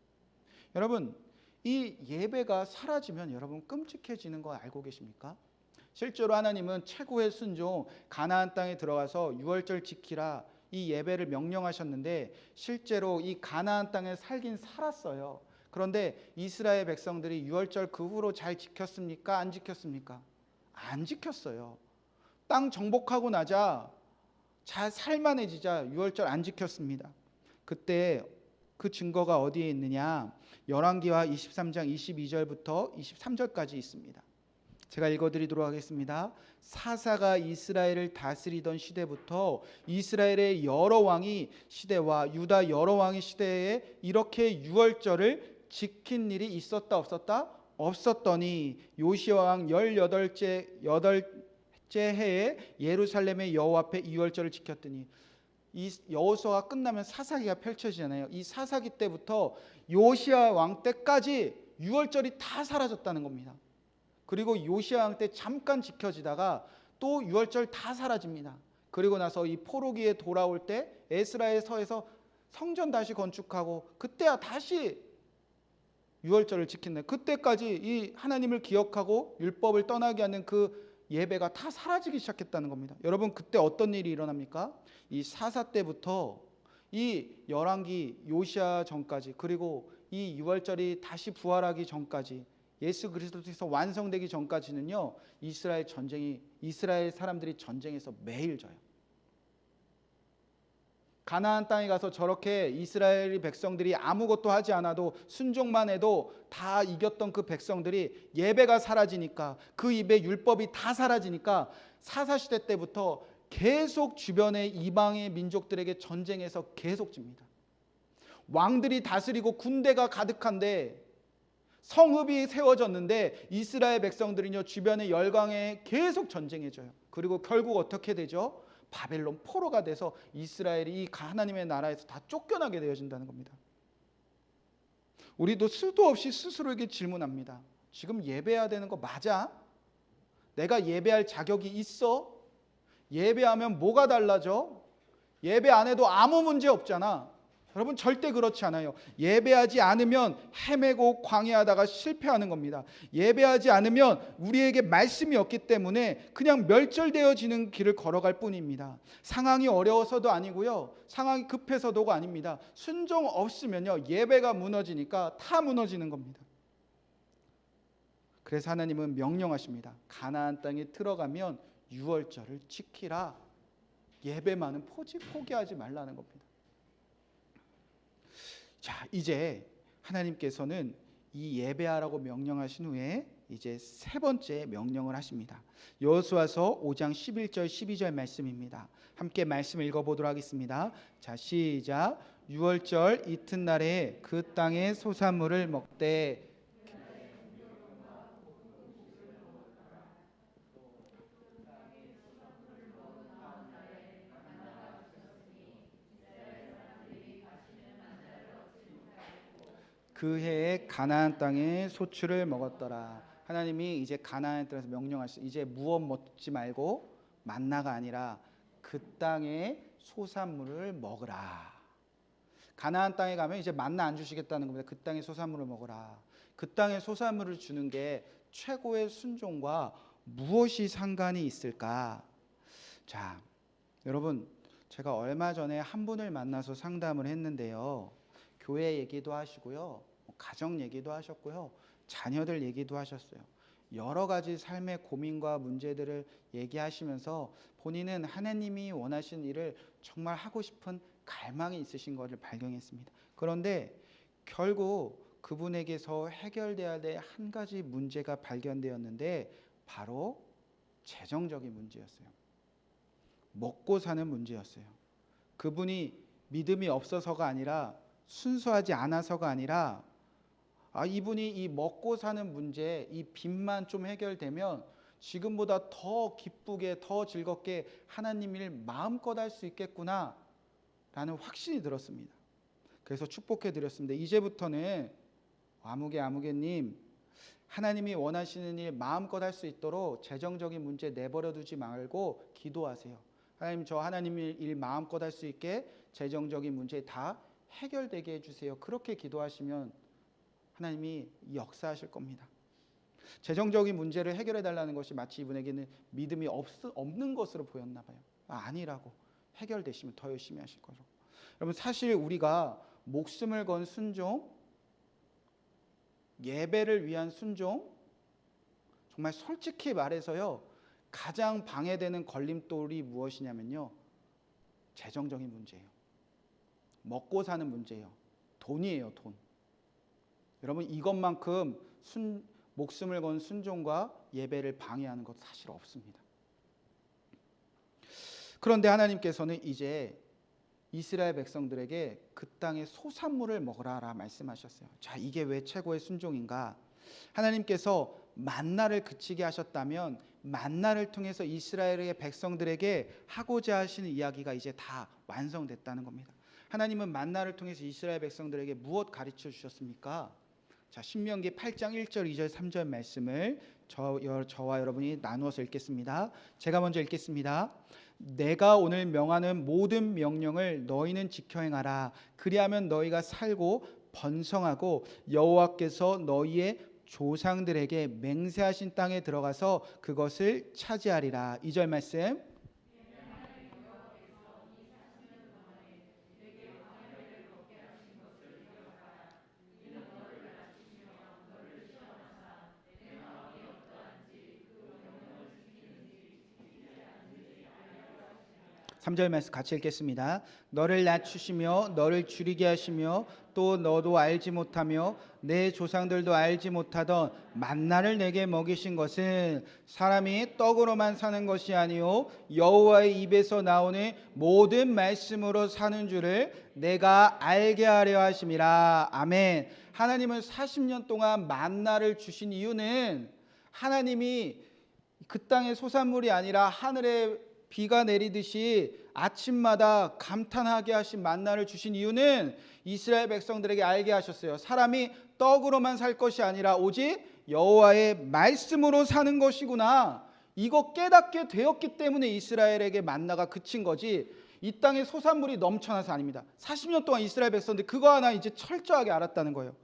여러분, 이 예배가 사라지면 여러분 끔찍해지는 거 알고 계십니까? 실제로 하나님은 최고의 순종 가나안 땅에 들어가서 유월절 지키라 이 예배를 명령하셨는데 실제로 이 가나안 땅에 살긴 살았어요. 그런데 이스라엘 백성들이 유월절 그 후로 잘 지켰습니까? 안 지켰습니까? 안 지켰어요. 땅 정복하고 나자 잘 살만해지자 유월절 안 지켰습니다. 그때 그 증거가 어디에 있느냐? 열왕기하 23장 22절부터 23절까지 있습니다. 제가 읽어드리도록 하겠습니다. 사사가 이스라엘을 다스리던 시대부터 이스라엘의 여러 왕이 시대와 유다 여러 왕의 시대에 이렇게 유월절을 지킨 일이 있었다 없었다? 없었더니 요시야 왕 18째 해에 예루살렘의 여호와 앞에 유월절을 지켰더니 이 여호수아가 끝나면 사사기가 펼쳐지잖아요. 이 사사기 때부터 요시야 왕 때까지 유월절이 다 사라졌다는 겁니다. 그리고 요시야 왕 때 잠깐 지켜지다가 또 유월절 다 사라집니다. 그리고 나서 이 포로기에 돌아올 때 에스라의 서에서 성전 다시 건축하고 그때야 다시 유월절을 지킨다. 그때까지 이 하나님을 기억하고 율법을 떠나게 하는 그 예배가 다 사라지기 시작했다는 겁니다. 여러분 그때 어떤 일이 일어납니까? 이 사사 때부터 이 열왕기 요시야 전까지 그리고 이 유월절이 다시 부활하기 전까지 예수 그리스도께서 완성되기 전까지는요 이스라엘 사람들이 전쟁에서 매일 져요. 가나안 땅에 가서 저렇게 이스라엘 백성들이 아무것도 하지 않아도 순종만 해도 다 이겼던 그 백성들이 예배가 사라지니까 그 입에 율법이 다 사라지니까 사사시대 때부터 계속 주변의 이방의 민족들에게 전쟁에서 계속 집니다. 왕들이 다스리고 군대가 가득한데 성읍이 세워졌는데 이스라엘 백성들은요 주변의 열강에 계속 전쟁해져요. 그리고 결국 어떻게 되죠? 바벨론 포로가 돼서 이스라엘이 이 하나님의 나라에서 다 쫓겨나게 되어진다는 겁니다. 우리도 수도 없이 스스로에게 질문합니다. 지금 예배해야 되는 거 맞아? 내가 예배할 자격이 있어? 예배하면 뭐가 달라져? 예배 안 해도 아무 문제 없잖아. 여러분 절대 그렇지 않아요. 예배하지 않으면 헤매고 광야하다가 실패하는 겁니다. 예배하지 않으면 우리에게 말씀이 없기 때문에 그냥 멸절되어지는 길을 걸어갈 뿐입니다. 상황이 어려워서도 아니고요. 상황이 급해서도가 아닙니다. 순종 없으면요 예배가 무너지니까 다 무너지는 겁니다. 그래서 하나님은 명령하십니다. 가나안 땅에 들어가면 유월절을 지키라. 예배만은 포기하지 말라는 겁니다. 자, 이제 하나님께서는 이 예배하라고 명령하신 후에 이제 세 번째 명령을 하십니다. 여호수아서 5장 11절 12절 말씀입니다. 함께 말씀 읽어보도록 하겠습니다. 자, 시작. 유월절 이튿날에 그 땅의 소산물을 먹되 그 해에 가나안 땅에 소출을 먹었더라. 하나님이 이제 가나안 땅에서 명령하시죠. 이제 무엇 먹지 말고 만나가 아니라 그 땅의 소산물을 먹으라. 가나안 땅에 가면 이제 만나 안 주시겠다는 겁니다. 그 땅의 소산물을 먹으라. 그 땅의 소산물을 주는 게 최고의 순종과 무엇이 상관이 있을까? 자, 여러분 제가 얼마 전에 한 분을 만나서 상담을 했는데요. 교회 얘기도 하시고요. 가정 얘기도 하셨고요. 자녀들 얘기도 하셨어요. 여러 가지 삶의 고민과 문제들을 얘기하시면서 본인은 하나님이 원하시는 일을 정말 하고 싶은 갈망이 있으신 것을 발견했습니다. 그런데 결국 그분에게서 해결돼야 될 한 가지 문제가 발견되었는데 바로 재정적인 문제였어요. 먹고 사는 문제였어요. 그분이 믿음이 없어서가 아니라 순수하지 않아서가 아니라 이분이 이 먹고 사는 문제, 이 빚만 좀 해결되면 지금보다 더 기쁘게 더 즐겁게 하나님 일 마음껏 할 수 있겠구나 라는 확신이 들었습니다. 그래서 축복해 드렸습니다. 이제부터는 아무개님, 하나님이 원하시는 일 마음껏 할 수 있도록 재정적인 문제 내버려 두지 말고 기도하세요. 하나님, 저 하나님 일 마음껏 할 수 있게 재정적인 문제 다 해결되게 해주세요. 그렇게 기도하시면 하나님이 역사하실 겁니다. 재정적인 문제를 해결해 달라는 것이 마치 이분에게는 믿음이 없는 것으로 보였나 봐요. 아니라고, 해결되시면 더 열심히 하실 거죠. 여러분, 사실 우리가 목숨을 건 순종, 예배를 위한 순종, 정말 솔직히 말해서요, 가장 방해되는 걸림돌이 무엇이냐면요, 재정적인 문제예요. 먹고 사는 문제예요. 돈이에요, 돈. 여러분, 이것만큼 목숨을 건 순종과 예배를 방해하는 것 사실 없습니다. 그런데 하나님께서는 이제 이스라엘 백성들에게 그 땅의 소산물을 먹으라 말씀하셨어요. 자, 이게 왜 최고의 순종인가? 하나님께서 만나를 그치게 하셨다면 만나를 통해서 이스라엘의 백성들에게 하고자 하시는 이야기가 이제 다 완성됐다는 겁니다. 하나님은 만나를 통해서 이스라엘 백성들에게 무엇 가르쳐 주셨습니까? 자, 신명기 8장 1절, 2절, 3절 말씀을 저와 여러분이 나누어서 읽겠습니다. 제가 먼저 읽겠습니다. 내가 오늘 명하는 모든 명령을 너희는 지켜 행하라. 그리하면 너희가 살고 번성하고 여호와께서 너희의 조상들에게 맹세하신 땅에 들어가서 그것을 차지하리라. 2절 말씀. 3절 말씀 같이 읽겠습니다. 너를 낮추시며 너를 줄이게 하시며 또 너도 알지 못하며 내 조상들도 알지 못하던 만나를 내게 먹이신 것은 사람이 떡으로만 사는 것이 아니요 여호와의 입에서 나오는 모든 말씀으로 사는 줄을 내가 알게 하려 하심이라. 아멘. 하나님은 40년 동안 만나를 주신 이유는 하나님이 그 땅의 소산물이 아니라 하늘에 비가 내리듯이 아침마다 감탄하게 하신 만나를 주신 이유는 이스라엘 백성들에게 알게 하셨어요. 사람이 떡으로만 살 것이 아니라 오직 여호와의 말씀으로 사는 것이구나. 이거 깨닫게 되었기 때문에 이스라엘에게 만나가 그친 거지, 이 땅에 소산물이 넘쳐나서 아닙니다. 40년 동안 이스라엘 백성들이 그거 하나 이제 철저하게 알았다는 거예요.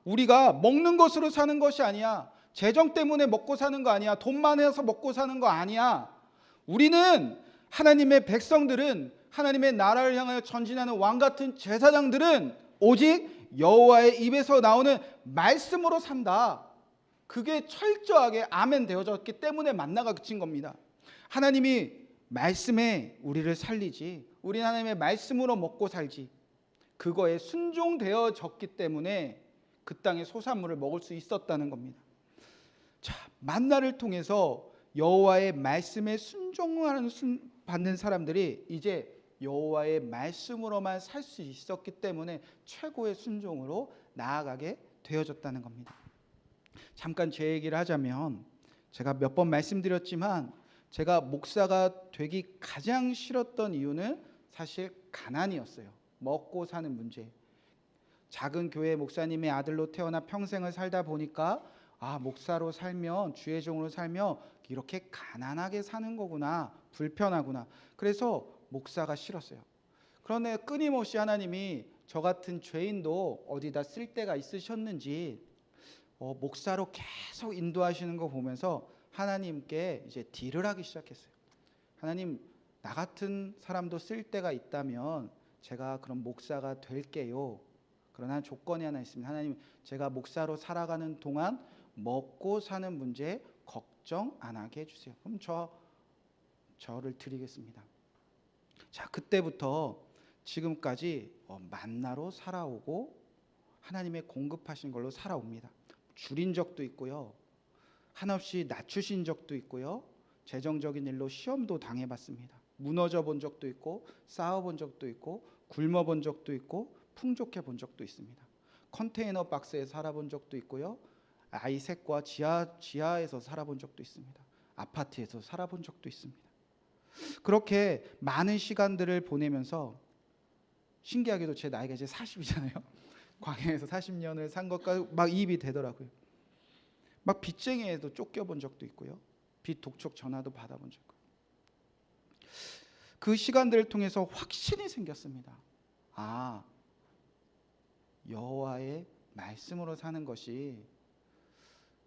우리가 먹는 것으로 사는 것이 아니야. 재정 때문에 먹고 사는 거 아니야. 돈만 해서 먹고 사는 거 아니야. 우리는, 하나님의 백성들은, 하나님의 나라를 향하여 전진하는 왕같은 제사장들은 오직 여호와의 입에서 나오는 말씀으로 산다. 그게 철저하게 아멘 되어졌기 때문에 만나가 그친 겁니다. 하나님이 말씀에 우리를 살리지, 우리 하나님의 말씀으로 먹고 살지, 그거에 순종되어졌기 때문에 그 땅의 소산물을 먹을 수 있었다는 겁니다. 자, 만나를 통해서 여호와의 말씀에 순종하는 받는 사람들이 이제 여호와의 말씀으로만 살 수 있었기 때문에 최고의 순종으로 나아가게 되어졌다는 겁니다. 잠깐 제 얘기를 하자면, 제가 몇 번 말씀드렸지만 제가 목사가 되기 가장 싫었던 이유는 사실 가난이었어요. 먹고 사는 문제. 작은 교회 목사님의 아들로 태어나 평생을 살다 보니까 목사로 살면, 주의 종으로 살면 이렇게 가난하게 사는 거구나, 불편하구나. 그래서 목사가 싫었어요. 그런데 끊임없이 하나님이 저 같은 죄인도 어디다 쓸 데가 있으셨는지 목사로 계속 인도하시는 거 보면서 하나님께 이제 딜을 하기 시작했어요. 하나님, 나 같은 사람도 쓸 데가 있다면 제가 그럼 목사가 될게요. 그러나 조건이 하나 있습니다. 하나님, 제가 목사로 살아가는 동안 먹고 사는 문제 걱정 안 하게 해주세요. 그럼 저를 드리겠습니다. 자, 그때부터 지금까지 만나로 살아오고 하나님의 공급하신 걸로 살아옵니다. 줄인 적도 있고요, 한없이 낮추신 적도 있고요, 재정적인 일로 시험도 당해봤습니다. 무너져 본 적도 있고, 싸워본 적도 있고, 굶어본 적도 있고, 풍족해 본 적도 있습니다. 컨테이너 박스에 살아본 적도 있고요, 아이 셋과 지하에서 살아본 적도 있습니다. 아파트에서 살아본 적도 있습니다. 그렇게 많은 시간들을 보내면서 신기하게도 제 나이가 이제 40이잖아요. 광야에서 40년을 산 것과 막 이입이 되더라고요. 막 빚쟁이에도 쫓겨본 적도 있고요, 빚 독촉 전화도 받아본 적도 있고요. 그 시간들을 통해서 확신이 생겼습니다. 아, 여호와의 말씀으로 사는 것이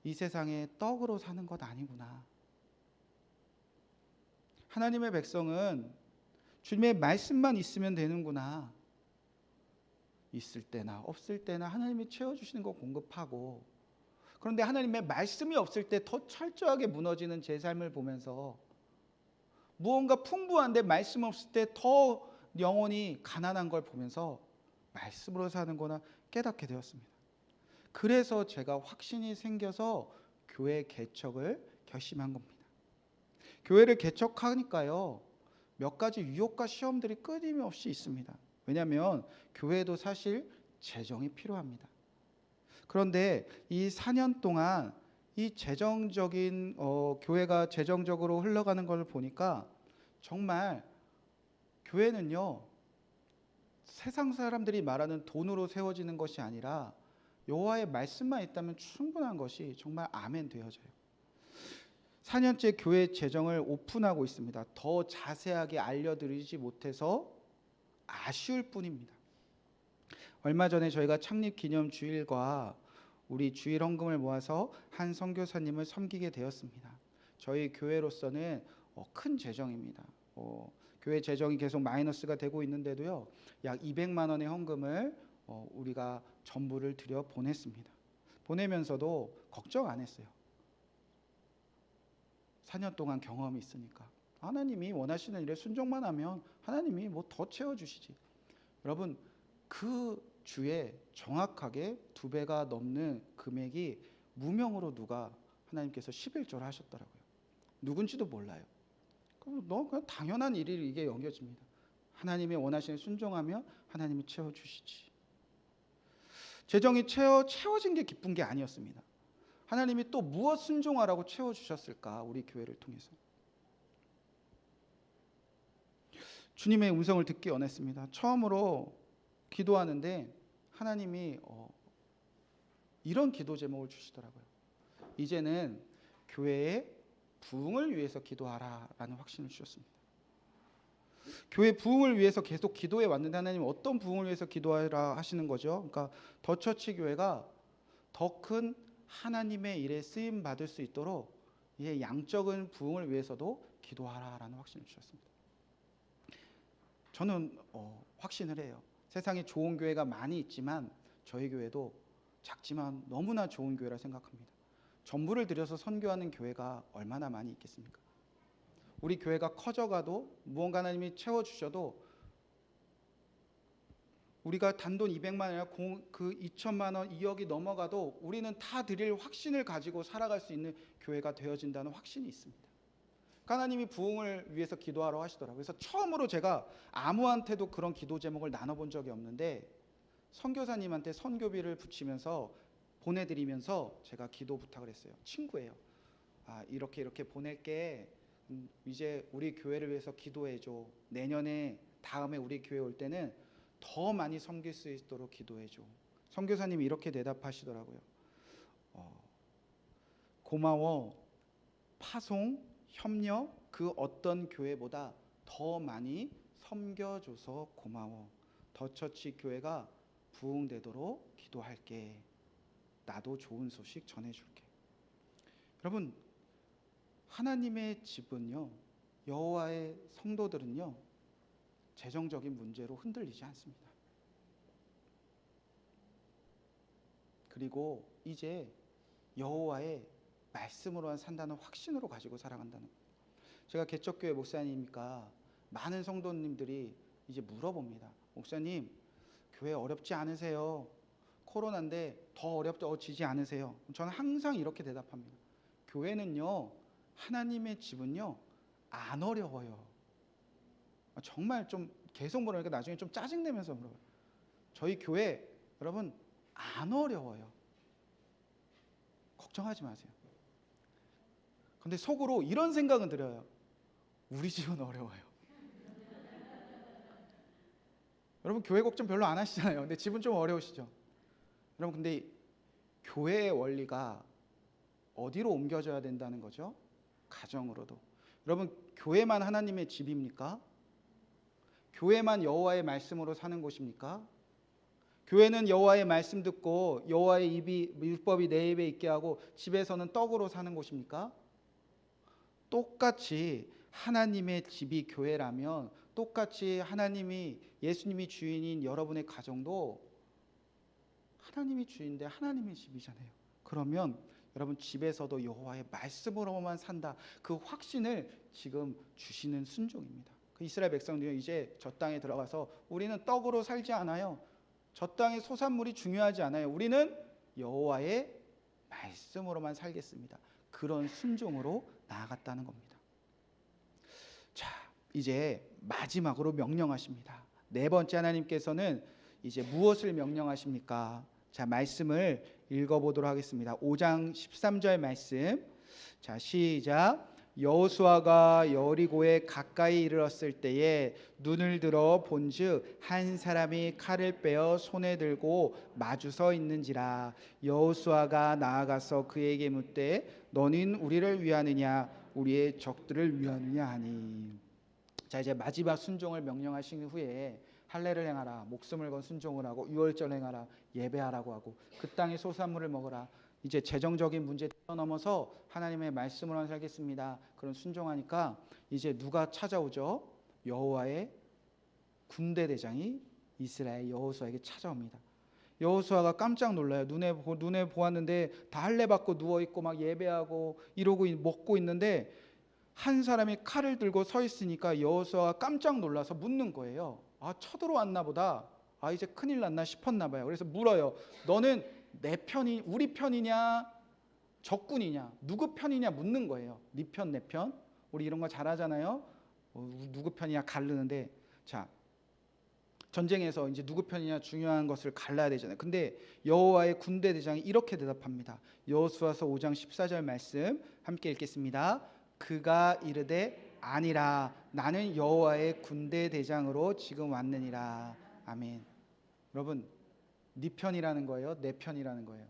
이 세상의 떡으로 사는 것 아니구나. 하나님의 백성은 주님의 말씀만 있으면 되는구나. 있을 때나 없을 때나 하나님이 채워주시는 거 공급하고, 그런데 하나님의 말씀이 없을 때 더 철저하게 무너지는 제 삶을 보면서 무언가 풍부한데 말씀 없을 때 더 영혼이 가난한 걸 보면서 말씀으로 사는 거나 깨닫게 되었습니다. 그래서 제가 확신이 생겨서 교회 개척을 결심한 겁니다. 교회를 개척하니까요, 몇 가지 유혹과 시험들이 끊임없이 있습니다. 왜냐하면 교회도 사실 재정이 필요합니다. 그런데 이 4년 동안 이 재정적인 교회가 재정적으로 흘러가는 걸 보니까 정말 교회는요, 세상 사람들이 말하는 돈으로 세워지는 것이 아니라 여호와의 말씀만 있다면 충분한 것이 정말 아멘 되어져요. 4년째 교회 재정을 오픈하고 있습니다. 더 자세하게 알려드리지 못해서 아쉬울 뿐입니다. 얼마 전에 저희가 창립 기념 주일과 우리 주일 헌금을 모아서 한 선교사님을 섬기게 되었습니다. 저희 교회로서는 큰 재정입니다. 교회 재정이 계속 마이너스가 되고 있는데도요, 약 200만 원의 헌금을 우리가 전부를 들여 보냈습니다. 보내면서도 걱정 안 했어요. 4년 동안 경험이 있으니까 하나님이 원하시는 일에 순종만 하면 하나님이 뭐 더 채워주시지. 여러분, 그 주에 정확하게 2배가 넘는 금액이 무명으로 누가 하나님께서 11조를 하셨더라고요. 누군지도 몰라요. 그럼 그냥 당연한 일이 이게 여겨집니다. 하나님이 원하시는 순종하면 하나님이 채워주시지. 재정이 채워진 게 기쁜 게 아니었습니다. 하나님이 또 무엇 순종하라고 채워주셨을까, 우리 교회를 통해서. 주님의 음성을 듣기 원했습니다. 처음으로 기도하는데 하나님이 이런 기도 제목을 주시더라고요. 이제는 교회의 부흥을 위해서 기도하라라는 확신을 주셨습니다. 교회 부흥을 위해서 계속 기도해 왔는데 하나님 어떤 부흥을 위해서 기도하라 하시는 거죠? 그러니까 더처치 교회가 더 큰 하나님의 일에 쓰임 받을 수 있도록 양적인 부흥을 위해서도 기도하라라는 확신을 주셨습니다. 저는 확신을 해요. 세상에 좋은 교회가 많이 있지만 저희 교회도 작지만 너무나 좋은 교회라 생각합니다. 전부를 들여서 선교하는 교회가 얼마나 많이 있겠습니까? 우리 교회가 커져가도 무언가 하나님이 채워주셔도 우리가 단돈 200만 원이나 그 2천만 원, 2억이 넘어가도 우리는 다 드릴 확신을 가지고 살아갈 수 있는 교회가 되어진다는 확신이 있습니다. 하나님이 부흥을 위해서 기도하라고 하시더라고요. 그래서 처음으로 제가 아무한테도 그런 기도 제목을 나눠본 적이 없는데 선교사님한테 선교비를 붙이면서 보내드리면서 제가 기도 부탁을 했어요. 친구예요. 이렇게 보낼게. 이제 우리 교회를 위해서 기도해줘. 내년에 다음에 우리 교회 올 때는 더 많이 섬길 수 있도록 기도해줘. 선교사님이 이렇게 대답하시더라고요. 고마워. 파송, 협력, 그 어떤 교회보다 더 많이 섬겨줘서 고마워. 더처치 교회가 부흥되도록 기도할게. 나도 좋은 소식 전해줄게. 여러분, 하나님의 집은요, 여호와의 성도들은요, 재정적인 문제로 흔들리지 않습니다. 그리고 이제 여호와의 말씀으로만 산다는 확신으로 가지고 살아간다는 거예요. 제가 개척교회 목사님이니까 많은 성도님들이 이제 물어봅니다. 목사님, 교회 어렵지 않으세요? 코로나인데 더 어렵지지 않으세요? 저는 항상 이렇게 대답합니다. 교회는요, 하나님의 집은요, 안 어려워요. 정말 좀 계속 물으니까 나중에 좀 짜증내면서 물어봐요. 저희 교회 여러분 안 어려워요. 걱정하지 마세요. 근데 속으로 이런 생각은 들어요. 우리 집은 어려워요. 여러분 교회 걱정 별로 안 하시잖아요. 근데 집은 좀 어려우시죠? 여러분 근데 교회의 원리가 어디로 옮겨져야 된다는 거죠? 가정으로도. 여러분 교회만 하나님의 집입니까? 교회만 여호와의 말씀으로 사는 곳입니까? 교회는 여호와의 말씀 듣고 여호와의 율법이 내 입에 있게 하고 집에서는 떡으로 사는 곳입니까? 똑같이 하나님의 집이 교회라면 똑같이 예수님이 주인인 여러분의 가정도 하나님이 주인인데 하나님의 집이잖아요. 그러면 여러분 집에서도 여호와의 말씀으로만 산다. 그 확신을 지금 주시는 순종입니다. 그 이스라엘 백성들이 이제 저 땅에 들어가서 우리는 떡으로 살지 않아요. 저 땅의 소산물이 중요하지 않아요. 우리는 여호와의 말씀으로만 살겠습니다. 그런 순종으로 나아갔다는 겁니다. 자, 이제 마지막으로 명령하십니다. 네 번째 하나님께서는 이제 무엇을 명령하십니까? 자, 말씀을 읽어보도록 하겠습니다. 5장 13절 말씀. 자, 시작. 여호수아가 여리고에 가까이 이르렀을 때에 눈을 들어 본즉 한 사람이 칼을 빼어 손에 들고 마주 서 있는지라. 여호수아가 나아가서 그에게 묻되 너는 우리를 위하느냐 우리의 적들을 위하느냐 하니. 자, 이제 마지막 순종을 명령하신 후에 할례를 행하라, 목숨을 건 순종을 하고 유월절 행하라, 예배하라고 하고 그 땅의 소산물을 먹어라. 이제 재정적인 문제 뛰어넘어서 하나님의 말씀으로만 살겠습니다. 그런 순종하니까 이제 누가 찾아오죠? 여호와의 군대 대장이 이스라엘 여호수아에게 찾아옵니다. 여호수아가 깜짝 놀라요. 눈에 보았는데 다 할례 받고 누워 있고 막 예배하고 이러고 먹고 있는데 한 사람이 칼을 들고 서 있으니까 여호수아가 깜짝 놀라서 묻는 거예요. 아, 쳐들어왔나 보다. 아, 이제 큰일 났나 싶었나 봐요. 그래서 물어요. 너는 내 편이 우리 편이냐 적군이냐 누구 편이냐 묻는 거예요. 네 편 내 편. 우리 이런 거 잘하잖아요. 누구 편이냐 가르는데, 자, 전쟁에서 이제 누구 편이냐 중요한 것을 갈라야 되잖아요. 근데 여호와의 군대 대장이 이렇게 대답합니다. 여호수아서 5장 14절 말씀 함께 읽겠습니다. 그가 이르되 아니라 나는 여호와의 군대 대장으로 지금 왔느니라. 아멘. 여러분, 네 편이라는 거예요? 내 편이라는 거예요?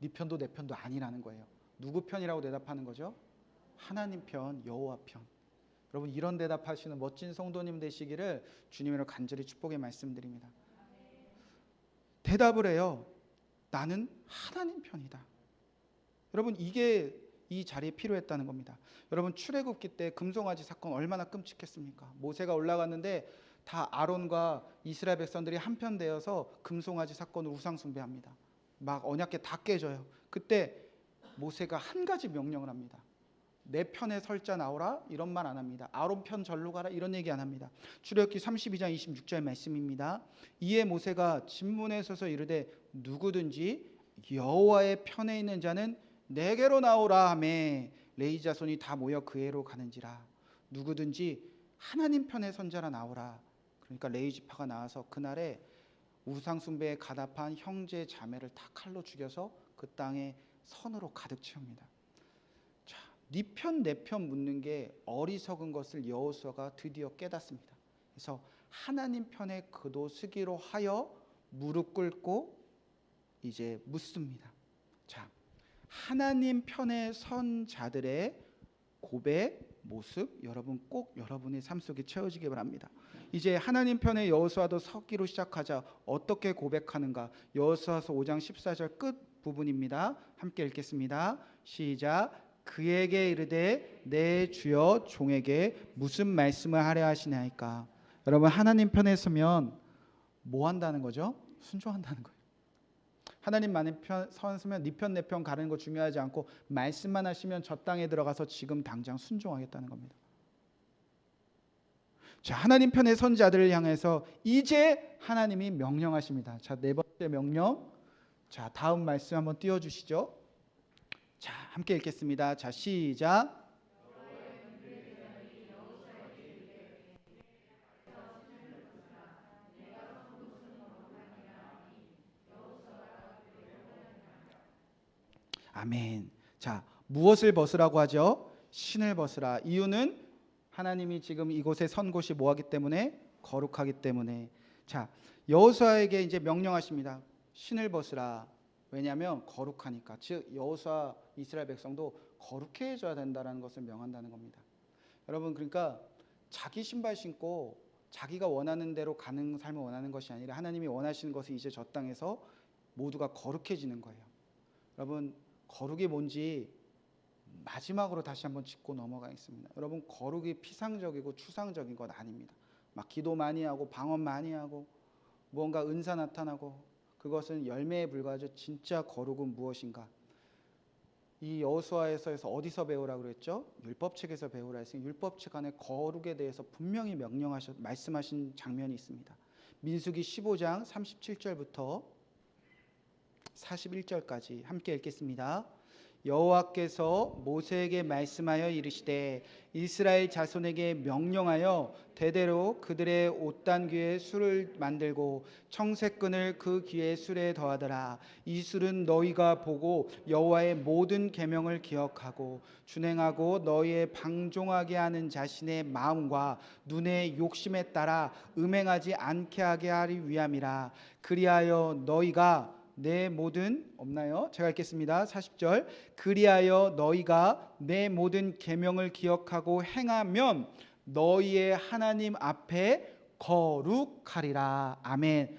네 편도 내 편도 아니라는 거예요. 누구 편이라고 대답하는 거죠? 하나님 편, 여호와 편. 여러분, 이런 대답하시는 멋진 성도님 되시기를 주님으로 간절히 축복의 말씀드립니다. 대답을 해요. 나는 하나님 편이다. 여러분, 이게 이 자리에 필요했다는 겁니다. 여러분, 출애굽기 때 금송아지 사건 얼마나 끔찍했습니까? 모세가 올라갔는데 다 아론과 이스라엘 백성들이 한편 되어서 금송아지 사건을 우상 숭배합니다. 막 언약궤 다 깨져요. 그때 모세가 한 가지 명령을 합니다. 내 편에 설자 나오라 이런 말 안 합니다. 아론 편 절로 가라 이런 얘기 안 합니다. 출애굽기 32장 26절 말씀입니다. 이에 모세가 진문에 서서 이르되 누구든지 여호와의 편에 있는 자는 내게로 나오라 하매 레위 자손이 다 모여 그에로 가는지라. 누구든지 하나님 편에 선 자라 나오라. 그러니까 레위 지파가 나와서 그날에 우상 숭배에 가담한 형제 자매를 다 칼로 죽여서 그 땅에 선으로 가득 채웁니다. 자, 네 편 내 편 묻는 게 어리석은 것을 여호수아가 드디어 깨닫습니다. 그래서 하나님 편에 그도 서기로 하여 무릎 꿇고 이제 묻습니다. 자, 하나님 편에 선 자들의 고백 모습 여러분 꼭 여러분의 삶 속에 채워지기 바랍니다. 이제 하나님 편에 여호수아도 서기로 시작하자. 어떻게 고백하는가? 여호수아서 5장 14절 끝 부분입니다. 함께 읽겠습니다. 시작. 그에게 이르되 내 주여 종에게 무슨 말씀을 하려 하시나이까. 여러분, 하나님 편에 서면 뭐 한다는 거죠? 순종한다는 거예요. 하나님 많은 편 서면 네 편 내 편 가르는 거 중요하지 않고 말씀만 하시면 저 땅에 들어가서 지금 당장 순종하겠다는 겁니다. 자, 하나님 편의 선자들을 향해서 이제 하나님이 명령하십니다. 자, 네 번째 명령. 자, 다음 말씀 한번 띄워 주시죠. 자, 함께 읽겠습니다. 자, 시작. 아멘. 자, 무엇을 벗으라고 하죠? 신을 벗으라. 이유는 하나님이 지금 이곳에 선 곳이 뭐하기 때문에? 거룩하기 때문에. 자, 여호수아에게 이제 명령하십니다. 신을 벗으라. 왜냐하면 거룩하니까. 즉 여호수아 이스라엘 백성도 거룩해져야 된다는 것을 명한다는 겁니다. 여러분, 그러니까 자기 신발 신고 자기가 원하는 대로 가는 삶을 원하는 것이 아니라 하나님이 원하시는 것이 이제 저 땅에서 모두가 거룩해지는 거예요. 여러분, 거룩이 뭔지 마지막으로 다시 한번 짚고 넘어가겠습니다. 여러분, 거룩이 피상적이고 추상적인 것 아닙니다. 막 기도 많이 하고 방언 많이 하고 무언가 은사 나타나고 그것은 열매에 불과하죠. 진짜 거룩은 무엇인가? 이 여호수아에서 어디서 배우라고 그랬죠? 율법책에서 배우라 했으니 율법책 안에 거룩에 대해서 분명히 말씀하신 장면이 있습니다. 민수기 15장 37절부터 41절까지 함께 읽겠습니다. 여호와께서 모세에게 말씀하여 이르시되 이스라엘 자손에게 명령하여 대대로 그들의 옷단귀에 술을 만들고 청색끈을 그 귀에 술에 더하더라. 이 술은 너희가 보고 여호와의 모든 계명을 기억하고 준행하고 너희의 방종하게 하는 자신의 마음과 눈의 욕심에 따라 음행하지 않게 하게 하리 위함이라. 그리하여 너희가 내 모든 없나요? 제가 읽겠습니다. 40절. 그리하여 너희가 내 모든 계명을 기억하고 행하면 너희의 하나님 앞에 거룩하리라. 아멘.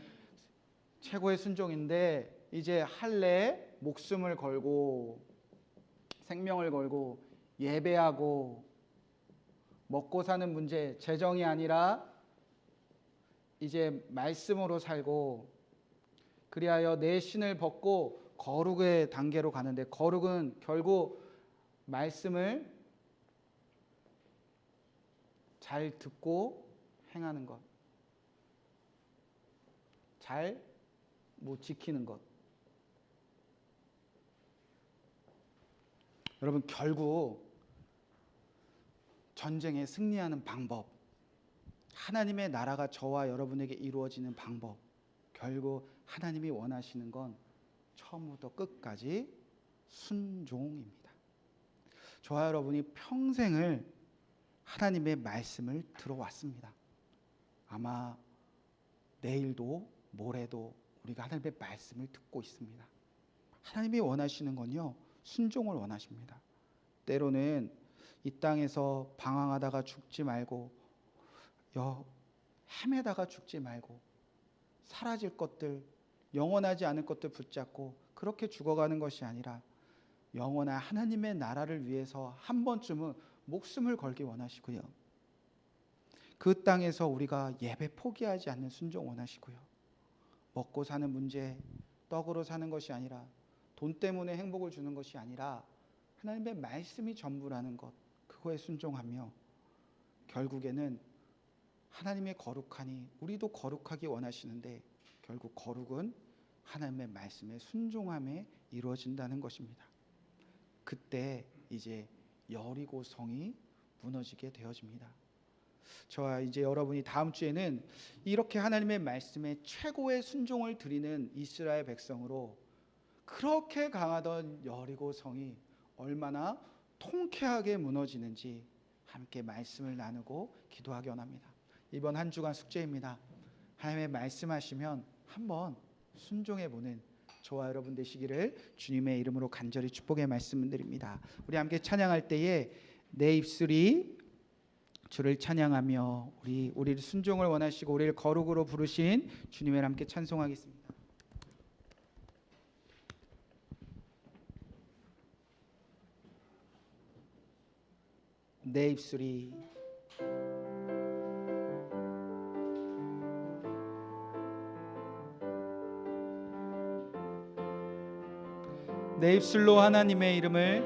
최고의 순종인데 이제 할례 목숨을 걸고 생명을 걸고 예배하고 먹고 사는 문제, 재정이 아니라 이제 말씀으로 살고 그리하여 내 신을 벗고 거룩의 단계로 가는데 거룩은 결국 말씀을 잘 듣고 행하는 것, 잘 지키는 것. 여러분, 결국 전쟁에 승리하는 방법, 하나님의 나라가 저와 여러분에게 이루어지는 방법, 결국 하나님이 원하시는 건 처음부터 끝까지 순종입니다. 저와 여러분이 평생을 하나님의 말씀을 들어왔습니다. 아마 내일도 모레도 우리가 하나님의 말씀을 듣고 있습니다. 하나님이 원하시는 건요, 순종을 원하십니다. 때로는 이 땅에서 방황하다가 죽지 말고 헤매다가 죽지 말고 사라질 것들, 영원하지 않을 것들 붙잡고 그렇게 죽어가는 것이 아니라 영원한 하나님의 나라를 위해서 한 번쯤은 목숨을 걸기 원하시고요. 그 땅에서 우리가 예배 포기하지 않는 순종 원하시고요. 먹고 사는 문제, 떡으로 사는 것이 아니라 돈 때문에 행복을 주는 것이 아니라 하나님의 말씀이 전부라는 것, 그거에 순종하며 결국에는 하나님의 거룩하니 우리도 거룩하기 원하시는데 결국 거룩은 하나님의 말씀에 순종함에 이루어진다는 것입니다. 그때 이제 여리고 성이 무너지게 되어집니다. 저와 이제 여러분이 다음 주에는 이렇게 하나님의 말씀에 최고의 순종을 드리는 이스라엘 백성으로 그렇게 강하던 여리고 성이 얼마나 통쾌하게 무너지는지 함께 말씀을 나누고 기도하기 원합니다. 이번 한 주간 숙제입니다. 하나님의 말씀하시면 한번 순종해보는 저와 여러분 되시기를 주님의 이름으로 간절히 축복의 말씀드립니다. 우리 함께 찬양할 때에 내 입술이 주를 찬양하며 우리를 순종을 원하시고 우리를 거룩으로 부르신 주님을 함께 찬송하겠습니다. 내 입술이 내 입술로 하나님의 이름을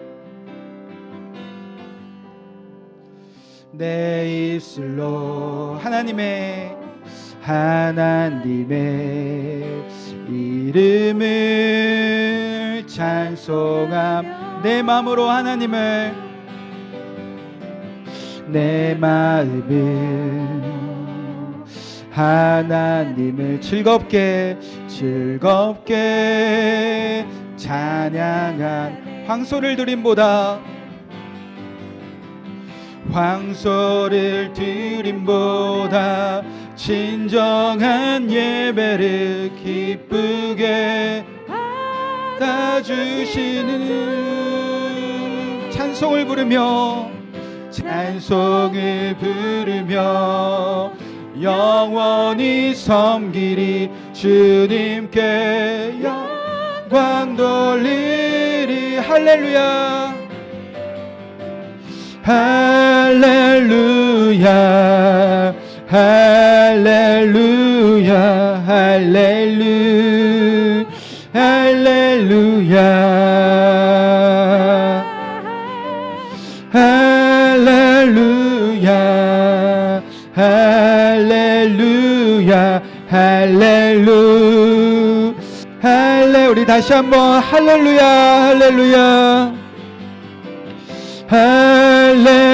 내 입술로 하나님의 이름을 찬송함 내 마음으로 하나님을 내 마음은 하나님을 즐겁게 찬양한 황소를 드림보다 진정한 예배를 기쁘게 받아주시는 찬송을 부르며 영원히 섬기리 주님께 영광 돌리리 할렐루야 할렐루야 할렐루야 할렐루야 할렐루야 할렐루야 할렐루야 할렐루야 우리 다시 한번 할렐루야 할렐루야 할렐루야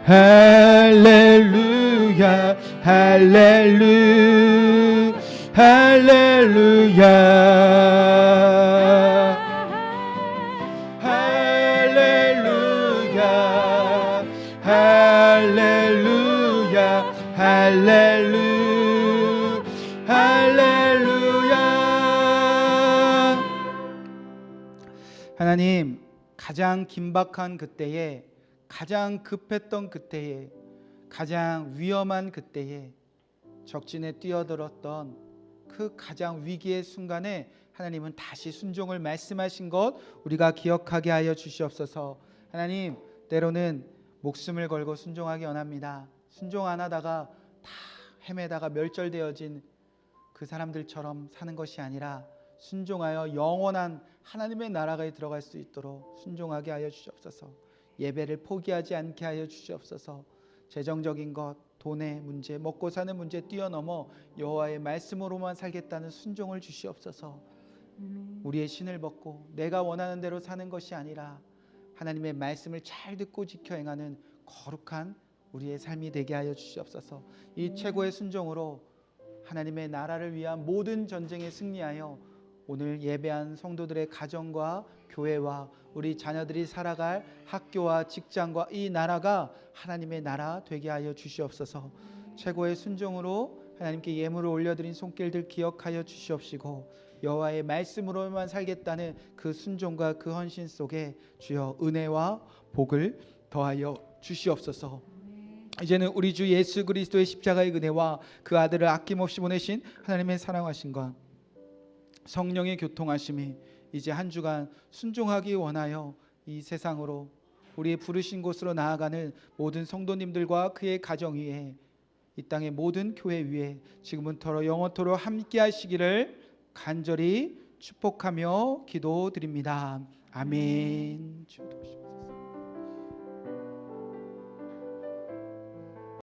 할렐루야 할렐루야 할렐루야 할렐루야 할렐루야 할렐루야 하나님 가장 긴박한 그때에 가장 급했던 그때에 가장 위험한 그때에 적진에 뛰어들었던 그 가장 위기의 순간에 하나님은 다시 순종을 말씀하신 것 우리가 기억하게 하여 주시옵소서. 하나님 때로는 목숨을 걸고 순종하기 원합니다. 순종 안 하다가 다 헤매다가 멸절되어진 그 사람들처럼 사는 것이 아니라 순종하여 영원한 하나님의 나라에 들어갈 수 있도록 순종하게 하여 주시옵소서. 예배를 포기하지 않게 하여 주시옵소서. 재정적인 것, 돈의 문제, 먹고 사는 문제 뛰어넘어 여호와의 말씀으로만 살겠다는 순종을 주시옵소서. 우리의 신을 벗고 내가 원하는 대로 사는 것이 아니라 하나님의 말씀을 잘 듣고 지켜 행하는 거룩한 우리의 삶이 되게 하여 주시옵소서. 이 최고의 순종으로 하나님의 나라를 위한 모든 전쟁에 승리하여 오늘 예배한 성도들의 가정과 교회와 우리 자녀들이 살아갈 학교와 직장과 이 나라가 하나님의 나라 되게 하여 주시옵소서. 최고의 순종으로 하나님께 예물을 올려드린 손길들 기억하여 주시옵시고 여호와의 말씀으로만 살겠다는 그 순종과 그 헌신 속에 주여 은혜와 복을 더하여 주시옵소서. 이제는 우리 주 예수 그리스도의 십자가의 은혜와 그 아들을 아낌없이 보내신 하나님의 사랑하심과 성령의 교통하심이 이제 한 주간 순종하기 원하여 이 세상으로 우리의 부르신 곳으로 나아가는 모든 성도님들과 그의 가정 위에 이 땅의 모든 교회 위에 지금부터 영원토록 함께 하시기를 간절히 축복하며 기도드립니다. 아멘.